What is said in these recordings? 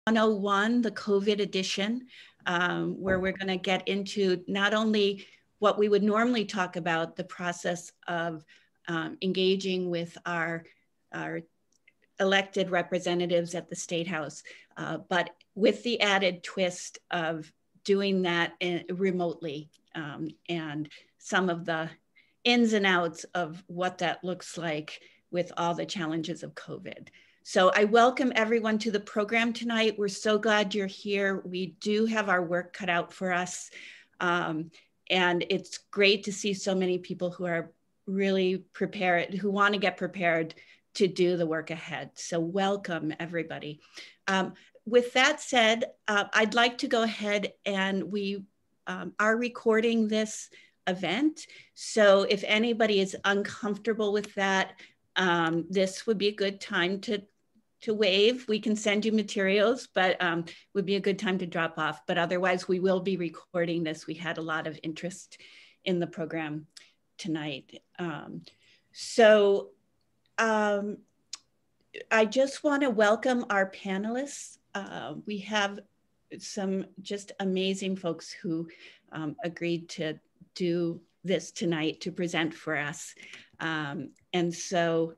101, the COVID edition, where we're going to get into not only what we would normally talk about, the process of engaging with our elected representatives at the State House, but with the added twist of doing that remotely, and some of the ins and outs of what that looks like with all the challenges of COVID. So I welcome everyone to the program tonight. We're so glad you're here. We do have our work cut out for us. And it's great to see so many people who are really prepared, who want to get prepared to do the work ahead. So welcome, everybody. With that said, I'd like to go ahead, and we are recording this event. So if anybody is uncomfortable with that, this would be a good time to wave. We can send you materials, but would be a good time to drop off. But otherwise, we will be recording this. We had a lot of interest in the program tonight. I just want to welcome our panelists. We have some just amazing folks who agreed to do this tonight to present for us. And so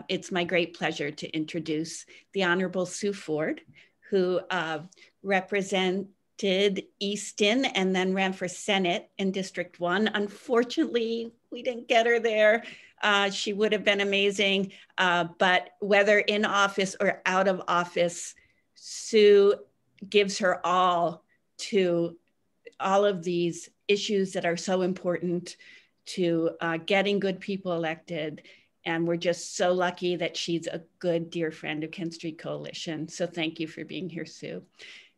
it's my great pleasure to introduce the Honorable Sue Ford, who represented Easton and then ran for Senate in District 1. Unfortunately, we didn't get her there. She would have been amazing, but whether in office or out of office, Sue gives her all to all of these issues that are so important to getting good people elected. And we're just so lucky that she's a good, dear friend of Kent Street Coalition. So thank you for being here, Sue.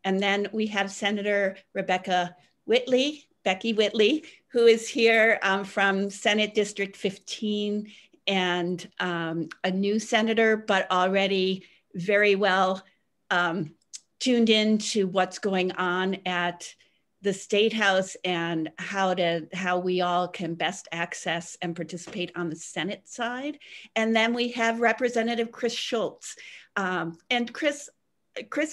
And then we have Senator Rebecca Whitley, Becky Whitley, who is here from Senate District 15, and a new senator, but already very well tuned in to what's going on at the State House and how we all can best access and participate on the Senate side. And then we have Representative Kris Schultz. And Kris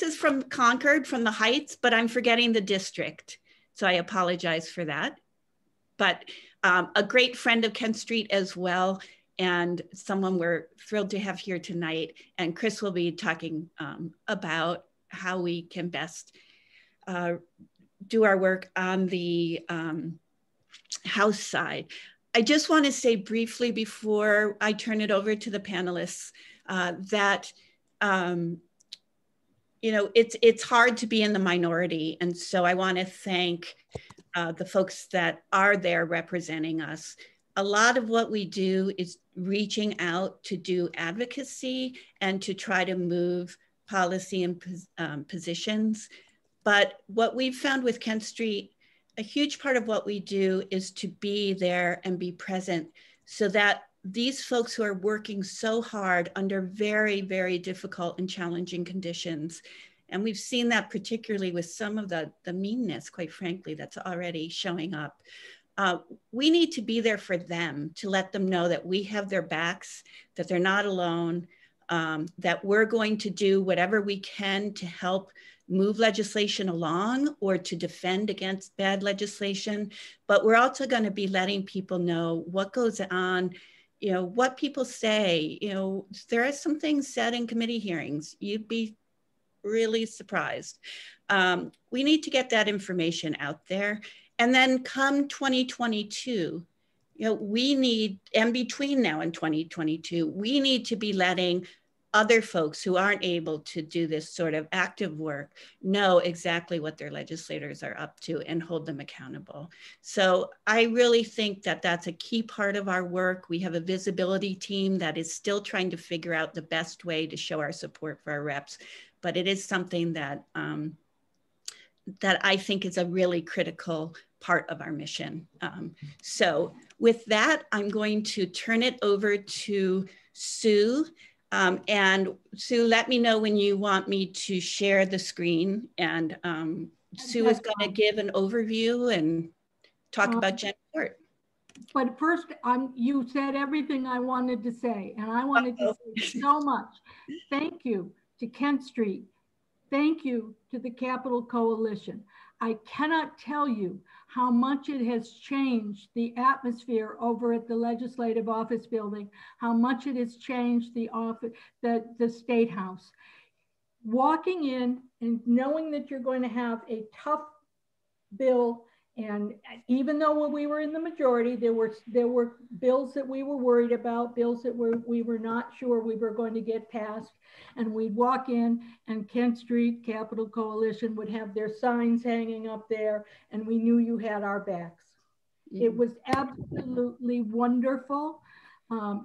is from Concord, from the Heights, but I'm forgetting the district. So I apologize for that. But a great friend of Kent Street as well, and someone we're thrilled to have here tonight. And Kris will be talking about how we can best do our work on the House side. I just want to say briefly before I turn it over to the panelists that you know, it's hard to be in the minority. And so I want to thank the folks that are there representing us. A lot of what we do is reaching out to do advocacy and to try to move policy and positions. But what we've found with Kent Street, a huge part of what we do is to be there and be present so that these folks who are working so hard under very, very difficult and challenging conditions, and we've seen that particularly with some of the meanness, quite frankly, that's already showing up. We need to be there for them, to let them know that we have their backs, that they're not alone, that we're going to do whatever we can to help move legislation along or to defend against bad legislation. But we're also going to be letting people know what goes on, you know, what people say. You know, there are some things said in committee hearings. You'd be really surprised. We need to get that information out there. And then come 2022, you know, we need, and between now and 2022, we need to be letting other folks who aren't able to do this sort of active work know exactly what their legislators are up to and hold them accountable. So I really think that that's a key part of our work. We have a visibility team that is still trying to figure out the best way to show our support for our reps, but it is something that, that I think is a really critical part of our mission. So with that, I'm going to turn it over to Sue. And Sue, let me know when you want me to share the screen. And Sue is going to give an overview and talk about Jen Court. But first, you said everything I wanted to say, and I wanted to say so much. Thank you to Kent Street, thank you to the Capital Coalition. I cannot tell you how much it has changed the atmosphere over at the Legislative Office Building, how much it has changed the office, the State House. Walking in and knowing that you're going to have a tough bill, and even though we were in the majority, there were bills that we were worried about, bills that we were not sure we were going to get passed. And we'd walk in and Kent Street Capital Coalition would have their signs hanging up there, and we knew you had our backs. It was absolutely wonderful.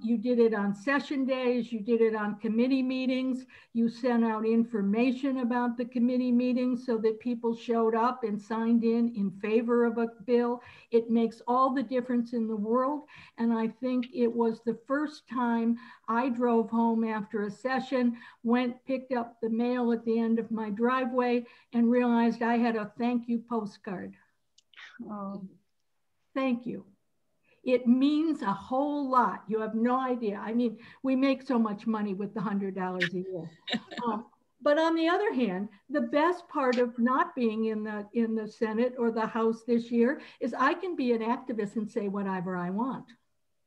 You did it on session days, you did it on committee meetings, you sent out information about the committee meetings so that people showed up and signed in favor of a bill. It makes all the difference in the world. And I think it was the first time I drove home after a session, picked up the mail at the end of my driveway and realized I had a thank you postcard. Oh. Thank you. It means a whole lot. You have no idea. I mean, we make so much money with the $100 a year. But on the other hand, the best part of not being in the Senate or the House this year is I can be an activist and say whatever I want.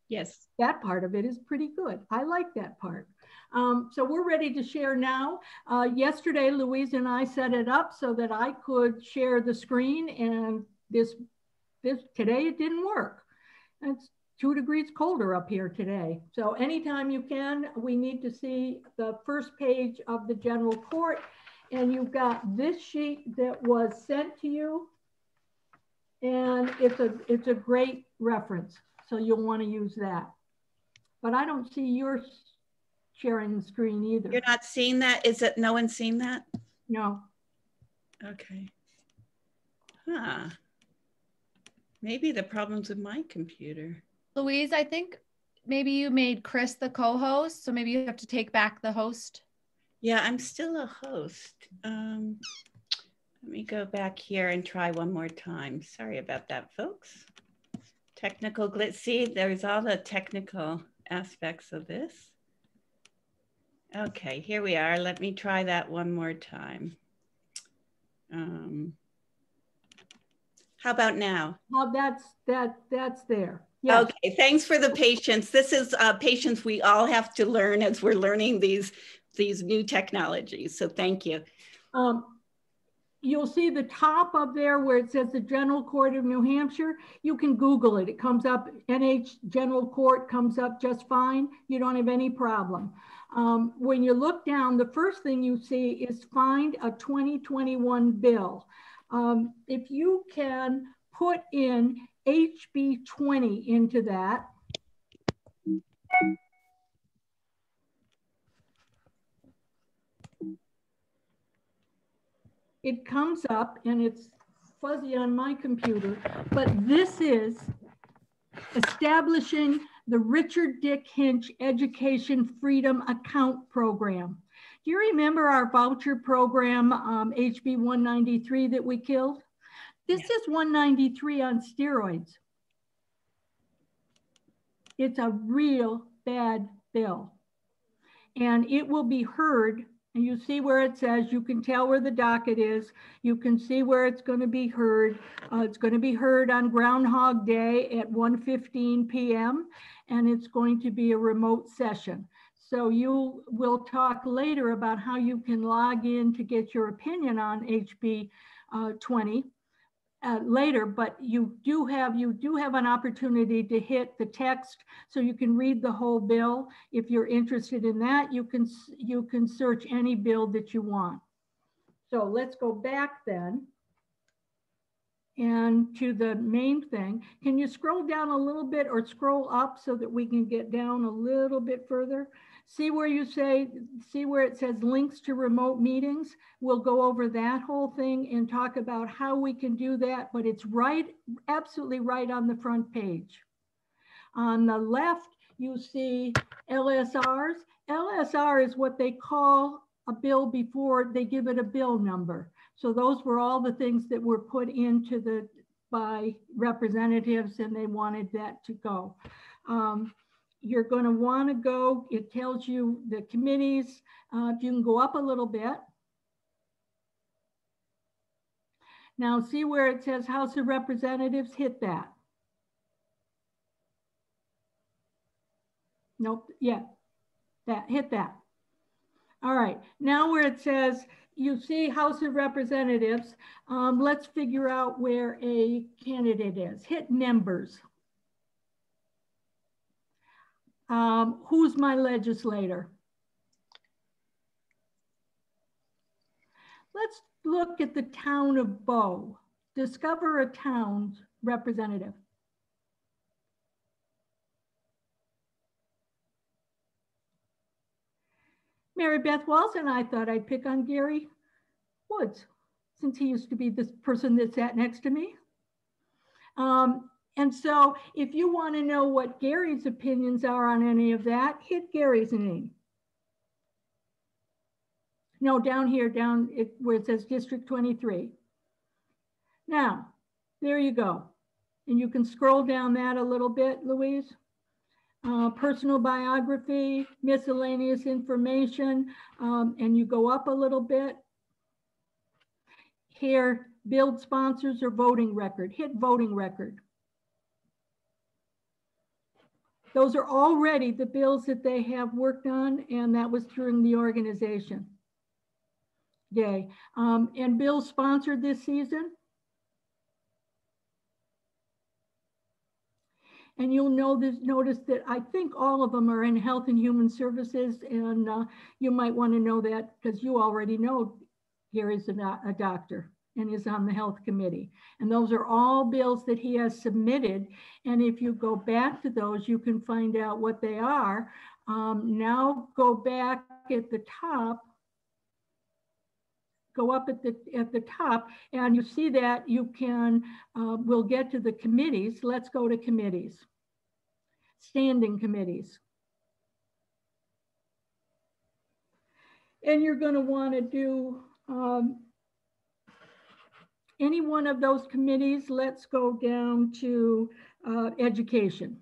Yes. That part of it is pretty good. I like that part. So we're ready to share now. Yesterday, Louise and I set it up so that I could share the screen, and today it didn't work. It's 2 degrees colder up here today. So anytime you can, we need to see the first page of the general court. And you've got this sheet that was sent to you. And it's a great reference. So you'll want to use that. But I don't see your sharing the screen either. You're not seeing that? Is it no one's seen that? No. Okay. Huh. Maybe the problem's with my computer. Louise, I think maybe you made Kris the co-host, so maybe you have to take back the host. Yeah, I'm still a host. Let me go back here and try one more time. Sorry about that, folks. Technical glitch. See, there's all the technical aspects of this. Okay, here we are. Let me try that one more time. How about now? Well, that's there. Yes. Okay, thanks for the patience. This is patience we all have to learn as we're learning these new technologies. So thank you. You'll see the top up there where it says the General Court of New Hampshire. You can Google it. It comes up, NH General Court comes up just fine. You don't have any problem. When you look down, the first thing you see is find a 2021 bill. If you can put in HB 20 into that, it comes up, and it's fuzzy on my computer, but this is establishing the Richard Dick Hinch Education Freedom Account Program. Do you remember our voucher program, HB 193 that we killed? This is 193 on steroids. It's a real bad bill. And it will be heard, and you see where it says, you can tell where the docket is. You can see where it's going to be heard. It's going to be heard on Groundhog Day at 1:15 p.m. and it's going to be a remote session. So you will talk later about how you can log in to get your opinion on HB 20 later, but you do have an opportunity to hit the text so you can read the whole bill. If you're interested in that, you can search any bill that you want. So let's go back then and to the main thing. Can you scroll down a little bit or scroll up so that we can get down a little bit further? See where it says links to remote meetings? We'll go over that whole thing and talk about how we can do that, but it's absolutely right on the front page. On the left, you see LSRs. LSR is what they call a bill before they give it a bill number. So those were all the things that were put into by representatives, and they wanted that to go. You're going to want to go, it tells you the committees. If you can go up a little bit. Now see where it says House of Representatives, hit that. Nope, yeah, hit that. All right, now where it says, you see House of Representatives, let's figure out where a candidate is. Hit members. Who's my legislator? Let's look at the town of Bow. Discover a town's representative. Mary Beth Walsh and I thought I'd pick on Gary Woods, since he used to be this person that sat next to me. And so if you want to know what Gary's opinions are on any of that, hit Gary's name. No, down here, where it says District 23. Now, there you go. And you can scroll down that a little bit, Louise. Personal biography, miscellaneous information, and you go up a little bit. Here, build sponsors or voting record. Hit voting record. Those are already the bills that they have worked on, and that was during the organization. Yay. And bills sponsored this season. And you'll notice that I think all of them are in Health and Human Services, and you might want to know that because you already know Gary's a doctor and is on the Health Committee. And those are all bills that he has submitted. And if you go back to those, you can find out what they are. Now go back at the top. Go up at the top, and you see that you can, we'll get to the committees. Let's go to committees. Standing committees. And you're going to want to do any one of those committees. Let's go down to education.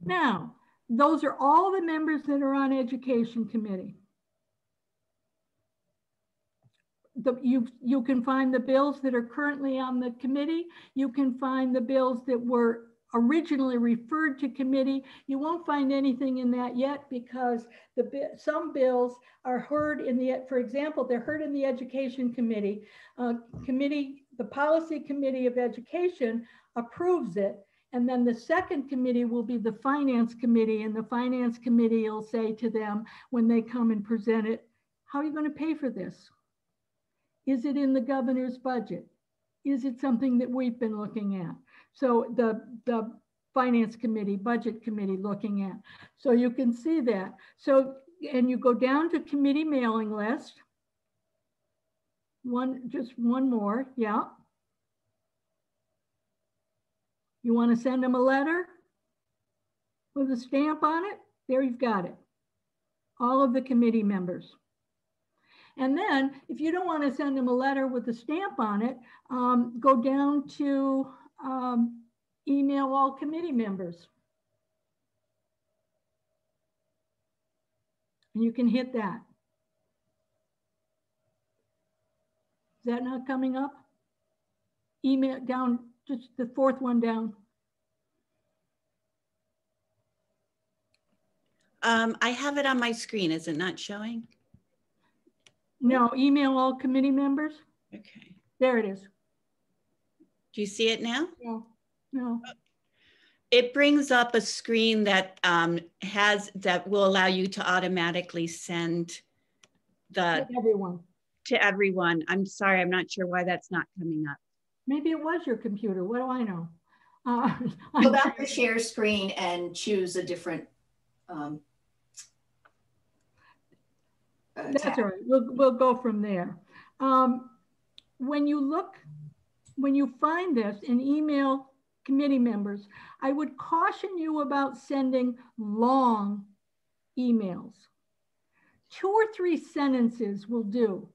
Now, those are all the members that are on Education Committee. You can find the bills that are currently on the committee. You can find the bills that were originally referred to committee. You won't find anything in that yet because some bills are heard in for example, they're heard in the Education Committee. The Policy Committee of Education approves it. And then the second committee will be the Finance Committee, and the Finance Committee will say to them when they come and present it, how are you going to pay for this? Is it in the governor's budget? Is it something that we've been looking at? So the Finance Committee, Budget Committee looking at. So you can see that. So, and you go down to committee mailing list. Just one more, yeah. You want to send them a letter with a stamp on it? There you've got it. All of the committee members. And then if you don't want to send them a letter with a stamp on it, go down to email all committee members. And you can hit that. Is that not coming up? Email down. Just the fourth one down. I have it on my screen. Is it not showing? No, email all committee members. Okay. There it is. Do you see it now? No, no. It brings up a screen that that will allow you to automatically send to everyone. I'm sorry, I'm not sure why that's not coming up. Maybe it was your computer. What do I know? Go back to share screen and choose a different That's tab. all right. We'll go from there. When you find this in email committee members, I would caution you about sending long emails. 2 or 3 sentences will do.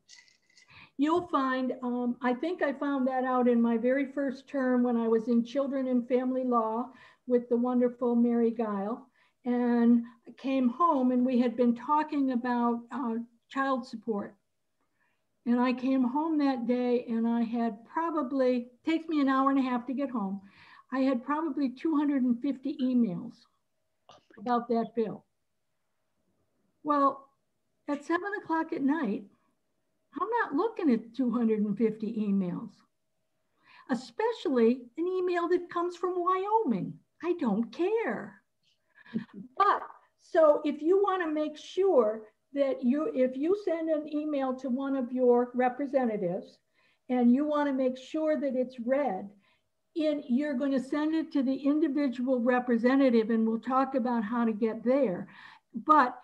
You'll find, I think I found that out in my very first term when I was in Children and Family Law with the wonderful Mary Guile, and I came home and we had been talking about child support. And I came home that day and I had probably, takes me an hour and a half to get home. I had probably 250 emails about that bill. Well, at 7 o'clock at night, I'm not looking at 250 emails, especially an email that comes from Wyoming. I don't care. But so if you want to make sure that if you send an email to one of your representatives and you want to make sure that it's read, you're going to send it to the individual representative, and we'll talk about how to get there. But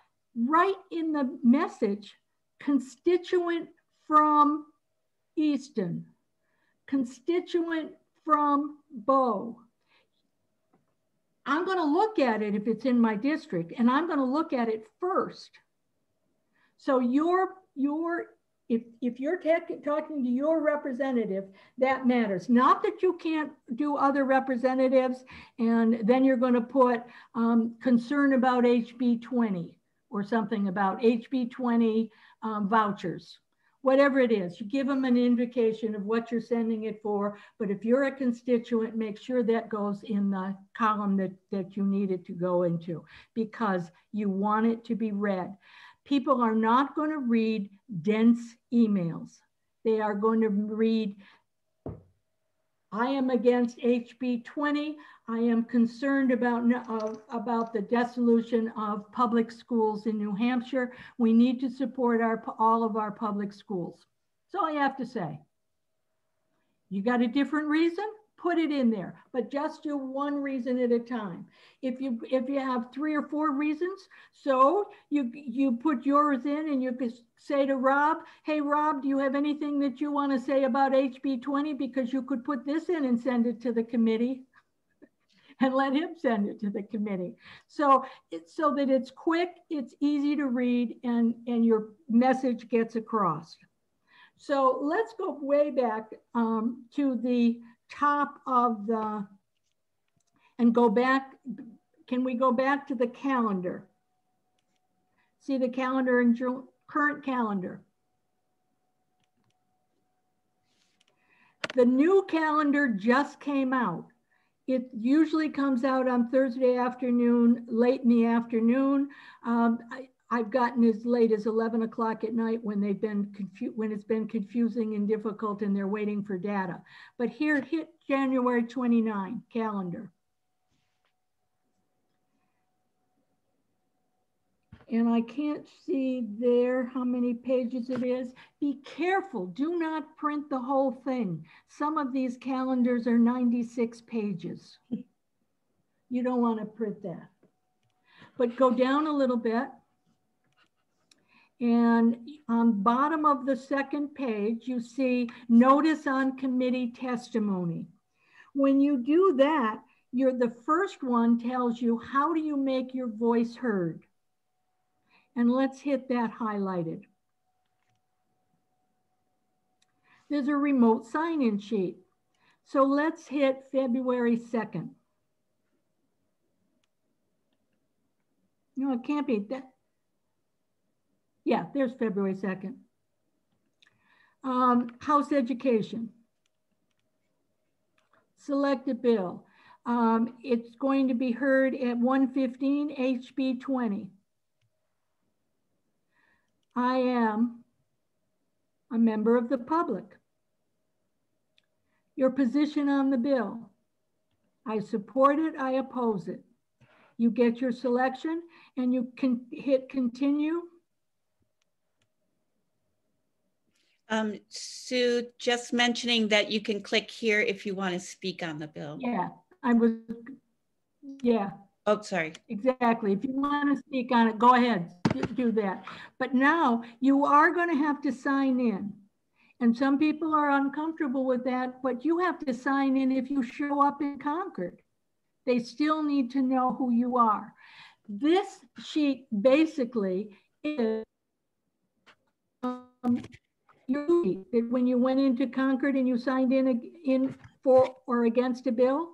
write in the message, constituent from Easton, constituent from Bow. I'm going to look at it if it's in my district, and I'm going to look at it first. So if you're talking to your representative, that matters. Not that you can't do other representatives, and then you're going to put concern about HB 20 or something about HB 20 vouchers. Whatever it is, you give them an indication of what you're sending it for. But if you're a constituent, make sure that goes in the column that you need it to go into, because you want it to be read. People are not going to read dense emails. They are going to read, I am against HB 20. I am concerned about the dissolution of public schools in New Hampshire. We need to support all of our public schools. That's all I have to say. You got a different reason? Put it in there, but just do one reason at a time. If you have 3 or 4 reasons, so you put yours in and you could say to Rob, hey, Rob, do you have anything that you want to say about HB 20? Because you could put this in and send it to the committee and let him send it to the committee. So that it's quick, it's easy to read, and your message gets across. So let's go way back to the top of and go back. Can we go back to the calendar? See the calendar in current calendar. The new calendar just came out. It usually comes out on Thursday afternoon, late in the afternoon. I've gotten as late as 11 o'clock at night when it's been confusing and difficult and they're waiting for data. But here, hit January 29 calendar. And I can't see there how many pages it is. Be careful, do not print the whole thing. Some of these calendars are 96 pages. You don't want to print that. But go down a little bit. And on bottom of the second page, you see notice on committee testimony. When you do that, the first one tells you how do you make your voice heard. And let's hit that highlighted. There's a remote sign-in sheet. So let's hit February 2nd. No, it can't be that. Yeah, there's February 2nd. House education. Select a bill. It's going to be heard at 1:15 HB 20. I am a member of the public. Your position on the bill. I support it, I oppose it. You get your selection and you can hit continue. Sue, just mentioning that you can click here if you want to speak on the bill. Yeah, yeah. Oh, sorry. Exactly. If you want to speak on it, go ahead, do that. But now you are going to have to sign in. And some people are uncomfortable with that, but you have to sign in if you show up in Concord. They still need to know who you are. This sheet basically is your sheet that when you went into Concord and you signed in for or against a bill,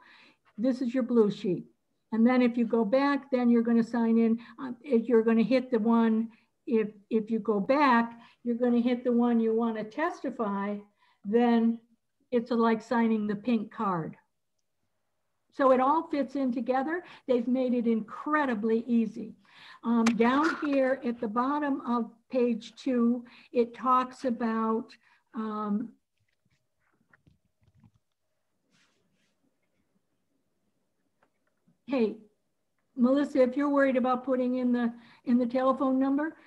this is your blue sheet. And then if you go back, then you're going to sign in, you're going to hit the one if you go back, you're going to hit the one you want to testify, then it's like signing the pink card. So it all fits in together. They've made it incredibly easy. Down here at the bottom of page 2, it talks about hey, Melissa, if you're worried about putting in the telephone number,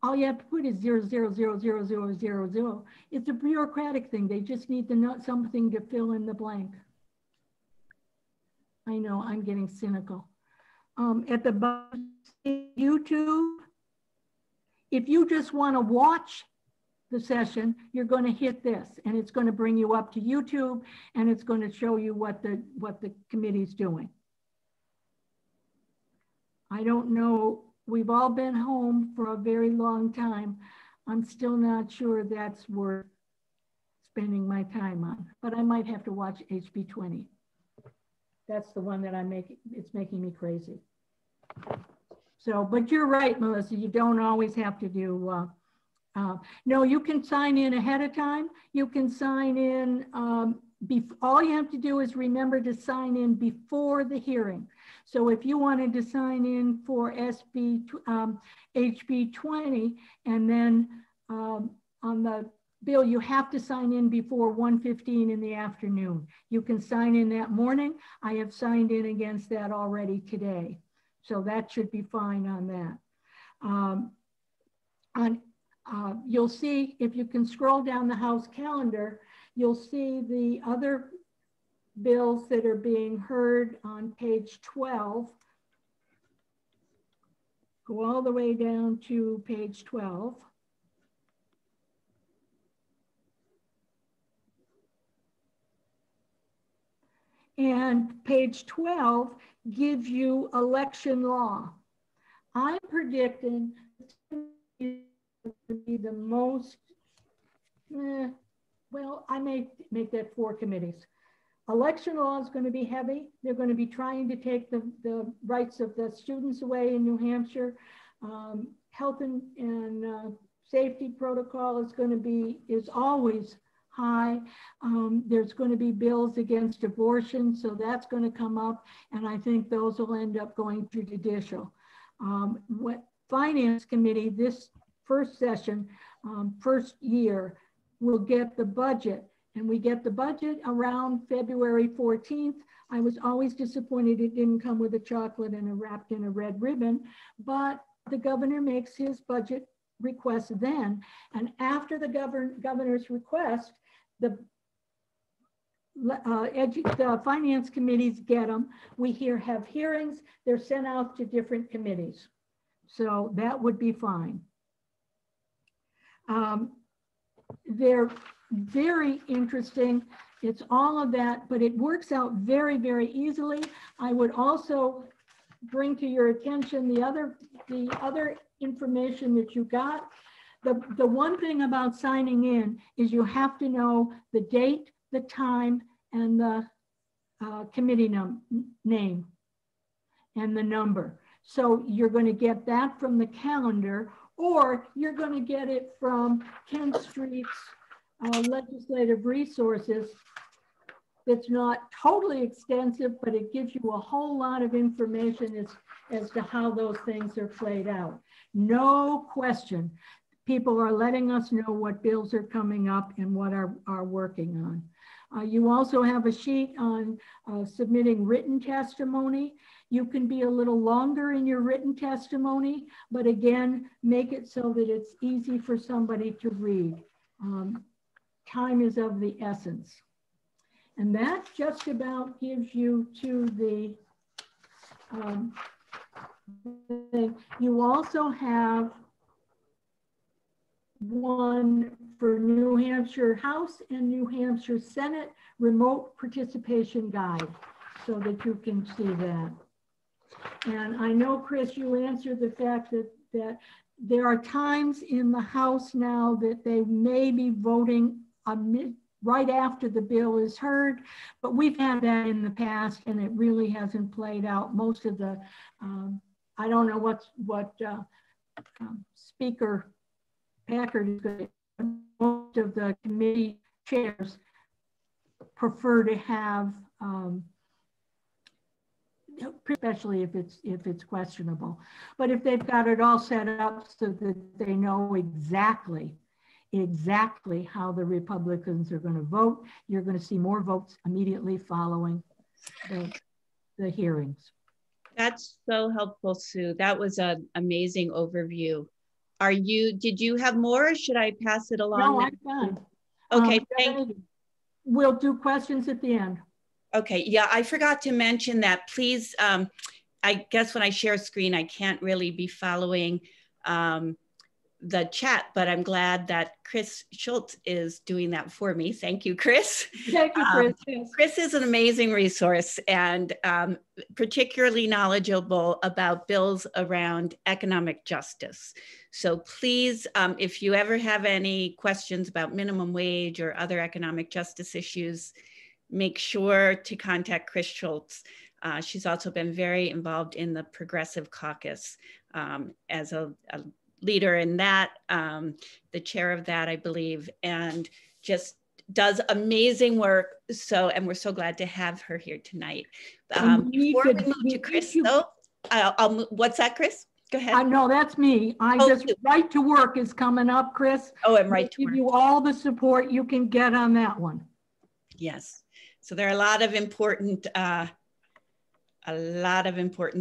all you have to put is 0000000. It's a bureaucratic thing. They just need to know something to fill in the blank. I know, I'm getting cynical. At the bottom, YouTube, if you just want to watch the session, you're going to hit this, and it's going to bring you up to YouTube, and it's going to show you what the committee's doing. I don't know, we've all been home for a very long time. I'm still not sure that's worth spending my time on, but I might have to watch HB 20. That's the one that it's making me crazy. So, but you're right, Melissa, you don't always have to do, no, you can sign in ahead of time. You can sign in, all you have to do is remember to sign in before the hearing. So if you wanted to sign in for HB 20, and then on the bill, you have to sign in before 1:15 in the afternoon. You can sign in that morning. I have signed in against that already today. So that should be fine on that. You'll see, if you can scroll down the House calendar, you'll see the other bills that are being heard on page 12. Go all the way down to page 12. And page 12 gives you election law. I'm predicting it's going to be the most, well, I may make that 4 committees. Election law is going to be heavy. They're going to be trying to take the rights of the students away in New Hampshire. Health and safety protocol is always high. There's going to be bills against abortion, so that's going to come up, and I think those will end up going to judicial. What Finance Committee, this first session, first year, will get the budget, and we get the budget around February 14th. I was always disappointed it didn't come with a chocolate and wrapped in a red ribbon, but the governor makes his budget request then, and after the governor's request, the finance committees get them. We have hearings. They're sent out to different committees. So that would be fine. They're very interesting. It's all of that, but it works out very, very easily. I would also bring to your attention the other information that you got. The one thing about signing in is you have to know the date, the time, and the committee name and the number. So you're going to get that from the calendar, or you're going to get it from Kent Street's legislative resources. It's not totally extensive, but it gives you a whole lot of information as to how those things are played out. No question. People are letting us know what bills are coming up and what are working on. You also have a sheet on submitting written testimony. You can be a little longer in your written testimony, but again, make it so that it's easy for somebody to read. Time is of the essence. And that just about gives you to the thing. You also have one for New Hampshire House and New Hampshire Senate remote participation guide so that you can see that. And I know, Kris, you answered the fact that there are times in the House now that they may be voting right after the bill is heard, but we've had that in the past and it really hasn't played out. Most of the, I don't know what Speaker Packard is going to, most of the committee chairs prefer to have, especially if it's questionable. But if they've got it all set up so that they know exactly how the Republicans are going to vote, you're going to see more votes immediately following the hearings. That's so helpful, Sue. That was an amazing overview. Did you have more, or should I pass it along? No, I'm done. Okay, thank you. We'll do questions at the end. Okay, yeah, I forgot to mention that. Please, I guess when I share screen, I can't really be following the chat, but I'm glad that Kris Schultz is doing that for me. Thank you, Kris. Thank you, Kris. Kris is an amazing resource and particularly knowledgeable about bills around economic justice. So please, if you ever have any questions about minimum wage or other economic justice issues, make sure to contact Kris Schultz. She's also been very involved in the Progressive Caucus as a leader in that, the chair of that, I believe, and just does amazing work. So, and we're so glad to have her here tonight. Before we move to Kris, though, what's that, Kris? Go ahead. No, that's me. Right to Work is coming up, Kris. Oh, and Right to Work. Give you all the support you can get on that one. Yes. So there are a lot of important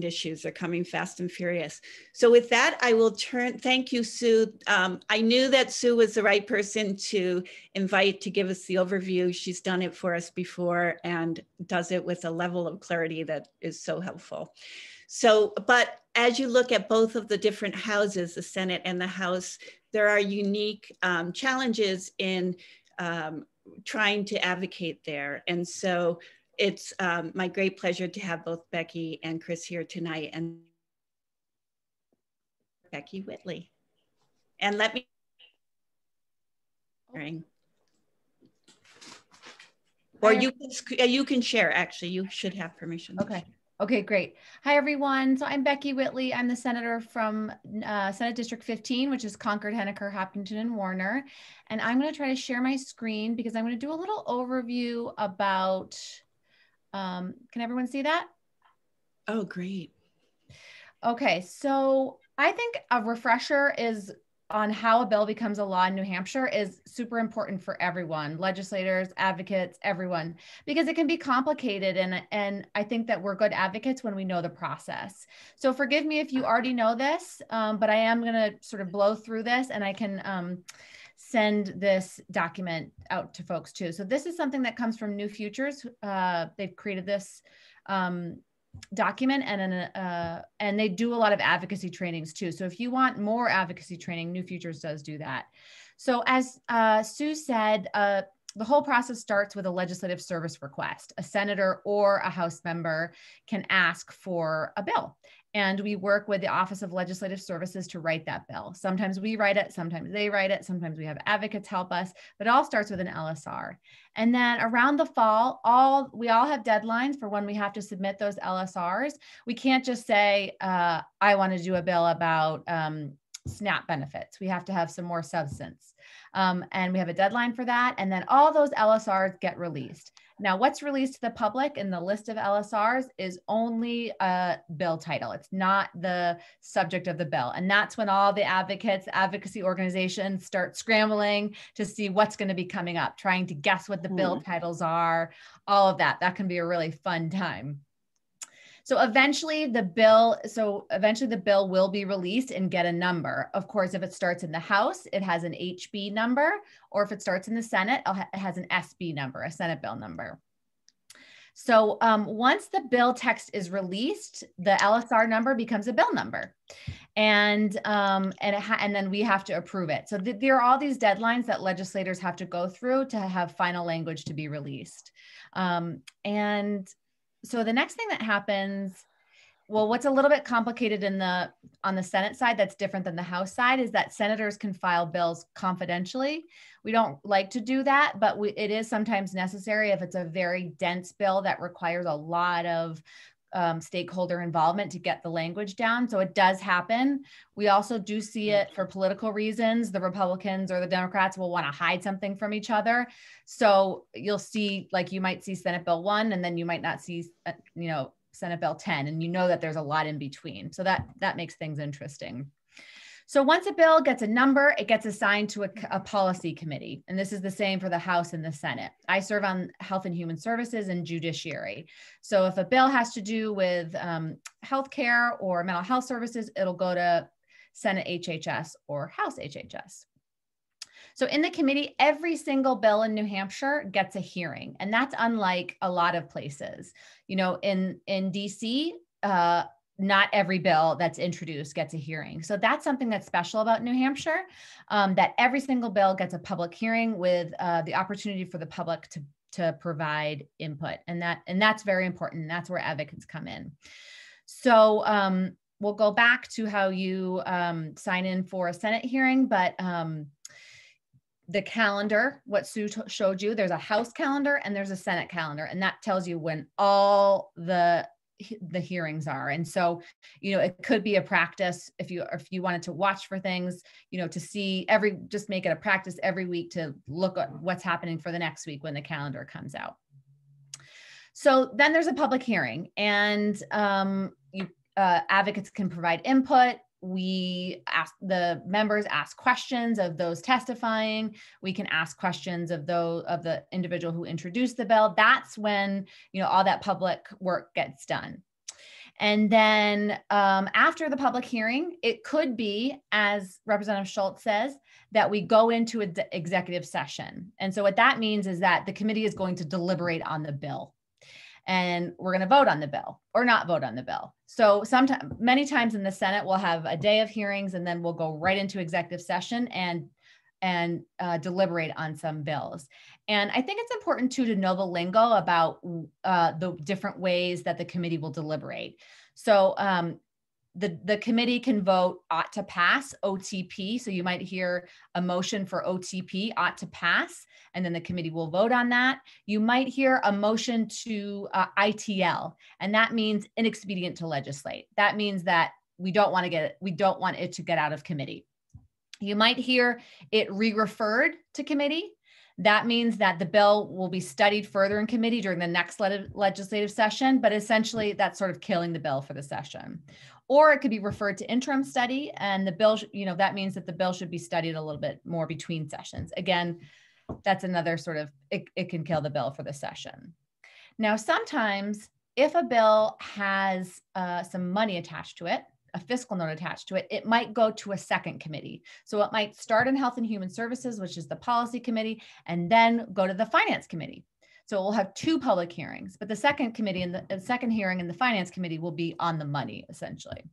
issues are coming fast and furious. So with that, I will thank you, Sue. I knew that Sue was the right person to invite to give us the overview. She's done it for us before and does it with a level of clarity that is so helpful. So, but as you look at both of the different houses, the Senate and the House, there are unique challenges in trying to advocate there. And so it's my great pleasure to have both Becky and Kris here tonight, and Becky Whitley. And let me, or you can share, actually, you should have permission. Okay. Okay, great. Hi, everyone. So I'm Becky Whitley. I'm the senator from Senate District 15, which is Concord, Henniker, Hopkinton, and Warner. And I'm going to try to share my screen because I'm going to do a little overview about, can everyone see that? Oh, great. Okay, so I think a refresher is on how a bill becomes a law in New Hampshire is super important for everyone, legislators, advocates, everyone, because it can be complicated. And I think that we're good advocates when we know the process. So forgive me if you already know this, but I am going to sort of blow through this, and I can send this document out to folks too. So this is something that comes from New Futures. They've created this document, and they do a lot of advocacy trainings too. So if you want more advocacy training, New Futures does do that. So as Sue said, the whole process starts with a legislative service request. A senator or a House member can ask for a bill, and we work with the Office of Legislative Services to write that bill. Sometimes we write it, sometimes they write it, sometimes we have advocates help us, but it all starts with an LSR. And then around the fall, we all have deadlines for when we have to submit those LSRs. We can't just say, I want to do a bill about SNAP benefits. We have to have some more substance. And we have a deadline for that. And then all those LSRs get released. Now, what's released to the public in the list of LSRs is only a bill title. It's not the subject of the bill. And that's when all the advocates, advocacy organizations start scrambling to see what's going to be coming up, trying to guess what the bill titles are, all of that. That can be a really fun time. So eventually the bill will be released and get a number. Of course, if it starts in the House, it has an HB number, or if it starts in the Senate, it has an SB number, a Senate bill number. So once the bill text is released, the LSR number becomes a bill number, and then we have to approve it. So there are all these deadlines that legislators have to go through to have final language to be released. So the next thing that happens, well, what's a little bit complicated on the Senate side that's different than the House side is that senators can file bills confidentially. We don't like to do that, but it is sometimes necessary if it's a very dense bill that requires a lot of stakeholder involvement to get the language down. So it does happen. We also do see it for political reasons. The Republicans or the Democrats will want to hide something from each other. So you'll see, like, you might see Senate Bill 1, and then you might not see, Senate Bill 10, and that there's a lot in between. So that makes things interesting. So once a bill gets a number, it gets assigned to a policy committee. And this is the same for the House and the Senate. I serve on Health and Human Services and Judiciary. So if a bill has to do with healthcare or mental health services, it'll go to Senate HHS or House HHS. So in the committee, every single bill in New Hampshire gets a hearing. And that's unlike a lot of places. In DC, not every bill that's introduced gets a hearing. So that's something that's special about New Hampshire, that every single bill gets a public hearing with the opportunity for the public to provide input. And that's very important. And that's where advocates come in. So we'll go back to how you sign in for a Senate hearing, but the calendar, what Sue showed you, there's a House calendar and there's a Senate calendar, and that tells you when all the hearings are. And so, it could be a practice if you wanted to watch for things, to see just make it a practice every week to look at what's happening for the next week when the calendar comes out. So then there's a public hearing, and advocates can provide input. The members ask questions of those testifying. We can ask questions of the individual who introduced the bill. That's when, all that public work gets done. And then after the public hearing, it could be, as Representative Schultz says, that we go into an executive session. And so what that means is that the committee is going to deliberate on the bill. And we're going to vote on the bill or not vote on the bill. So many times in the Senate, we'll have a day of hearings, and then we'll go right into executive session and deliberate on some bills. And I think it's important too to know the lingo about the different ways that the committee will deliberate. So the committee can vote ought to pass, OTP. So you might hear a motion for OTP, ought to pass, and then the committee will vote on that. You might hear a motion to ITL, and that means inexpedient to legislate. That means that we don't want it to get out of committee. You might hear it re-referred to committee. That means that the bill will be studied further in committee during the next legislative session, but essentially that's sort of killing the bill for the session. Or it could be referred to interim study, and the bill, that means that the bill should be studied a little bit more between sessions. Again, that's another sort of, it can kill the bill for the session. Now, sometimes if a bill has some money attached to it, a fiscal note attached to it, it might go to a second committee. So it might start in Health and Human Services, which is the policy committee, and then go to the Finance Committee. So we'll have two public hearings, but the second committee and the second hearing in the Finance Committee will be on the money, essentially.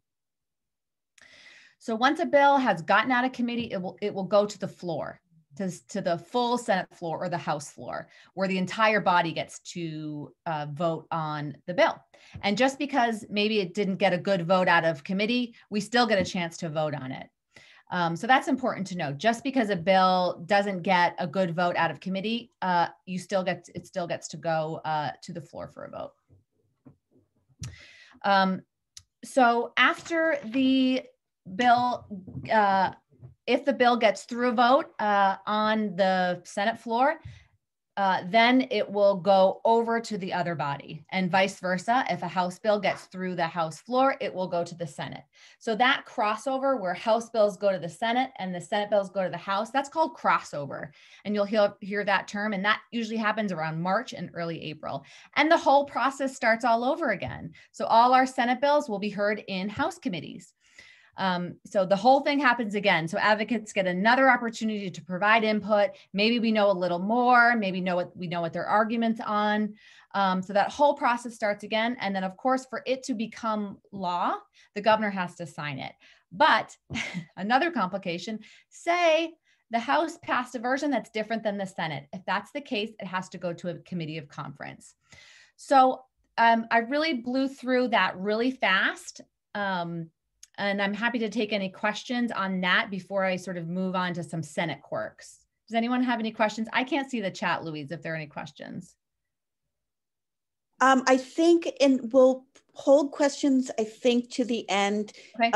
So once a bill has gotten out of committee, it will go to the floor, to the full Senate floor or the House floor, where the entire body gets to vote on the bill. And just because maybe it didn't get a good vote out of committee, we still get a chance to vote on it. So that's important to know. Just because a bill doesn't get a good vote out of committee, it still gets to go to the floor for a vote. So after the bill, if the bill gets through a vote on the Senate floor, then it will go over to the other body, and vice versa. If a House bill gets through the House floor, it will go to the Senate. So that crossover where House bills go to the Senate and the Senate bills go to the House, that's called crossover. And you'll hear that term, and that usually happens around March and early April. And the whole process starts all over again. So all our Senate bills will be heard in House committees. So the whole thing happens again. So advocates get another opportunity to provide input. Maybe we know a little more, maybe we know what their argument's on. So that whole process starts again. And then of course, for it to become law, the governor has to sign it. But another complication, say the House passed a version that's different than the Senate. If that's the case, it has to go to a committee of conference. So I really blew through that really fast. And I'm happy to take any questions on that before I sort of move on to some Senate quirks. Does anyone have any questions? I can't see the chat, Louise, if there are any questions. I think, and we'll hold questions, I think, to the end. Okay.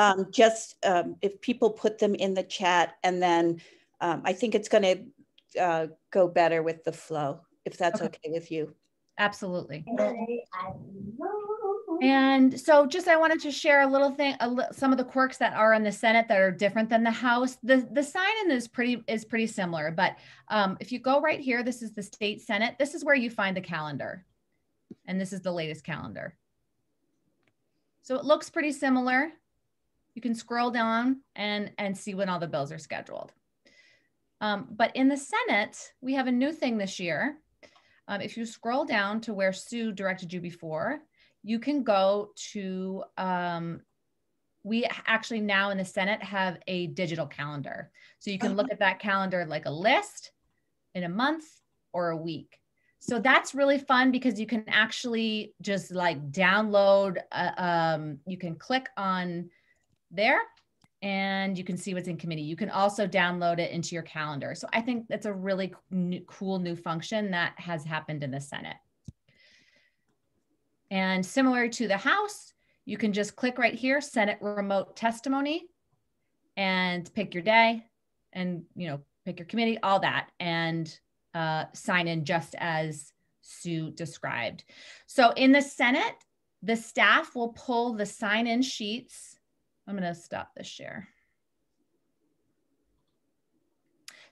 If people put them in the chat, and then I think it's going to go better with the flow, if that's okay with you. Absolutely. And so just, I wanted to share a little thing, some of the quirks that are in the Senate that are different than the House. The sign-in is pretty similar, but if you go right here, this is the state Senate. This is where you find the calendar. And this is the latest calendar. So it looks pretty similar. You can scroll down and see when all the bills are scheduled. But in the Senate, we have a new thing this year. If you scroll down to where Sue directed you before, you can go to, we actually now in the Senate have a digital calendar. So you can look at that calendar like a list in a month or a week. So that's really fun because you can actually just like download, you can click on there and you can see what's in committee. You can also download it into your calendar. So I think that's a really cool new function that has happened in the Senate. And similar to the House, you can just click right here, Senate remote testimony, and pick your day and, you know, pick your committee, all that, and sign in just as Sue described. So in the Senate, the staff will pull the sign-in sheets. I'm going to stop this share.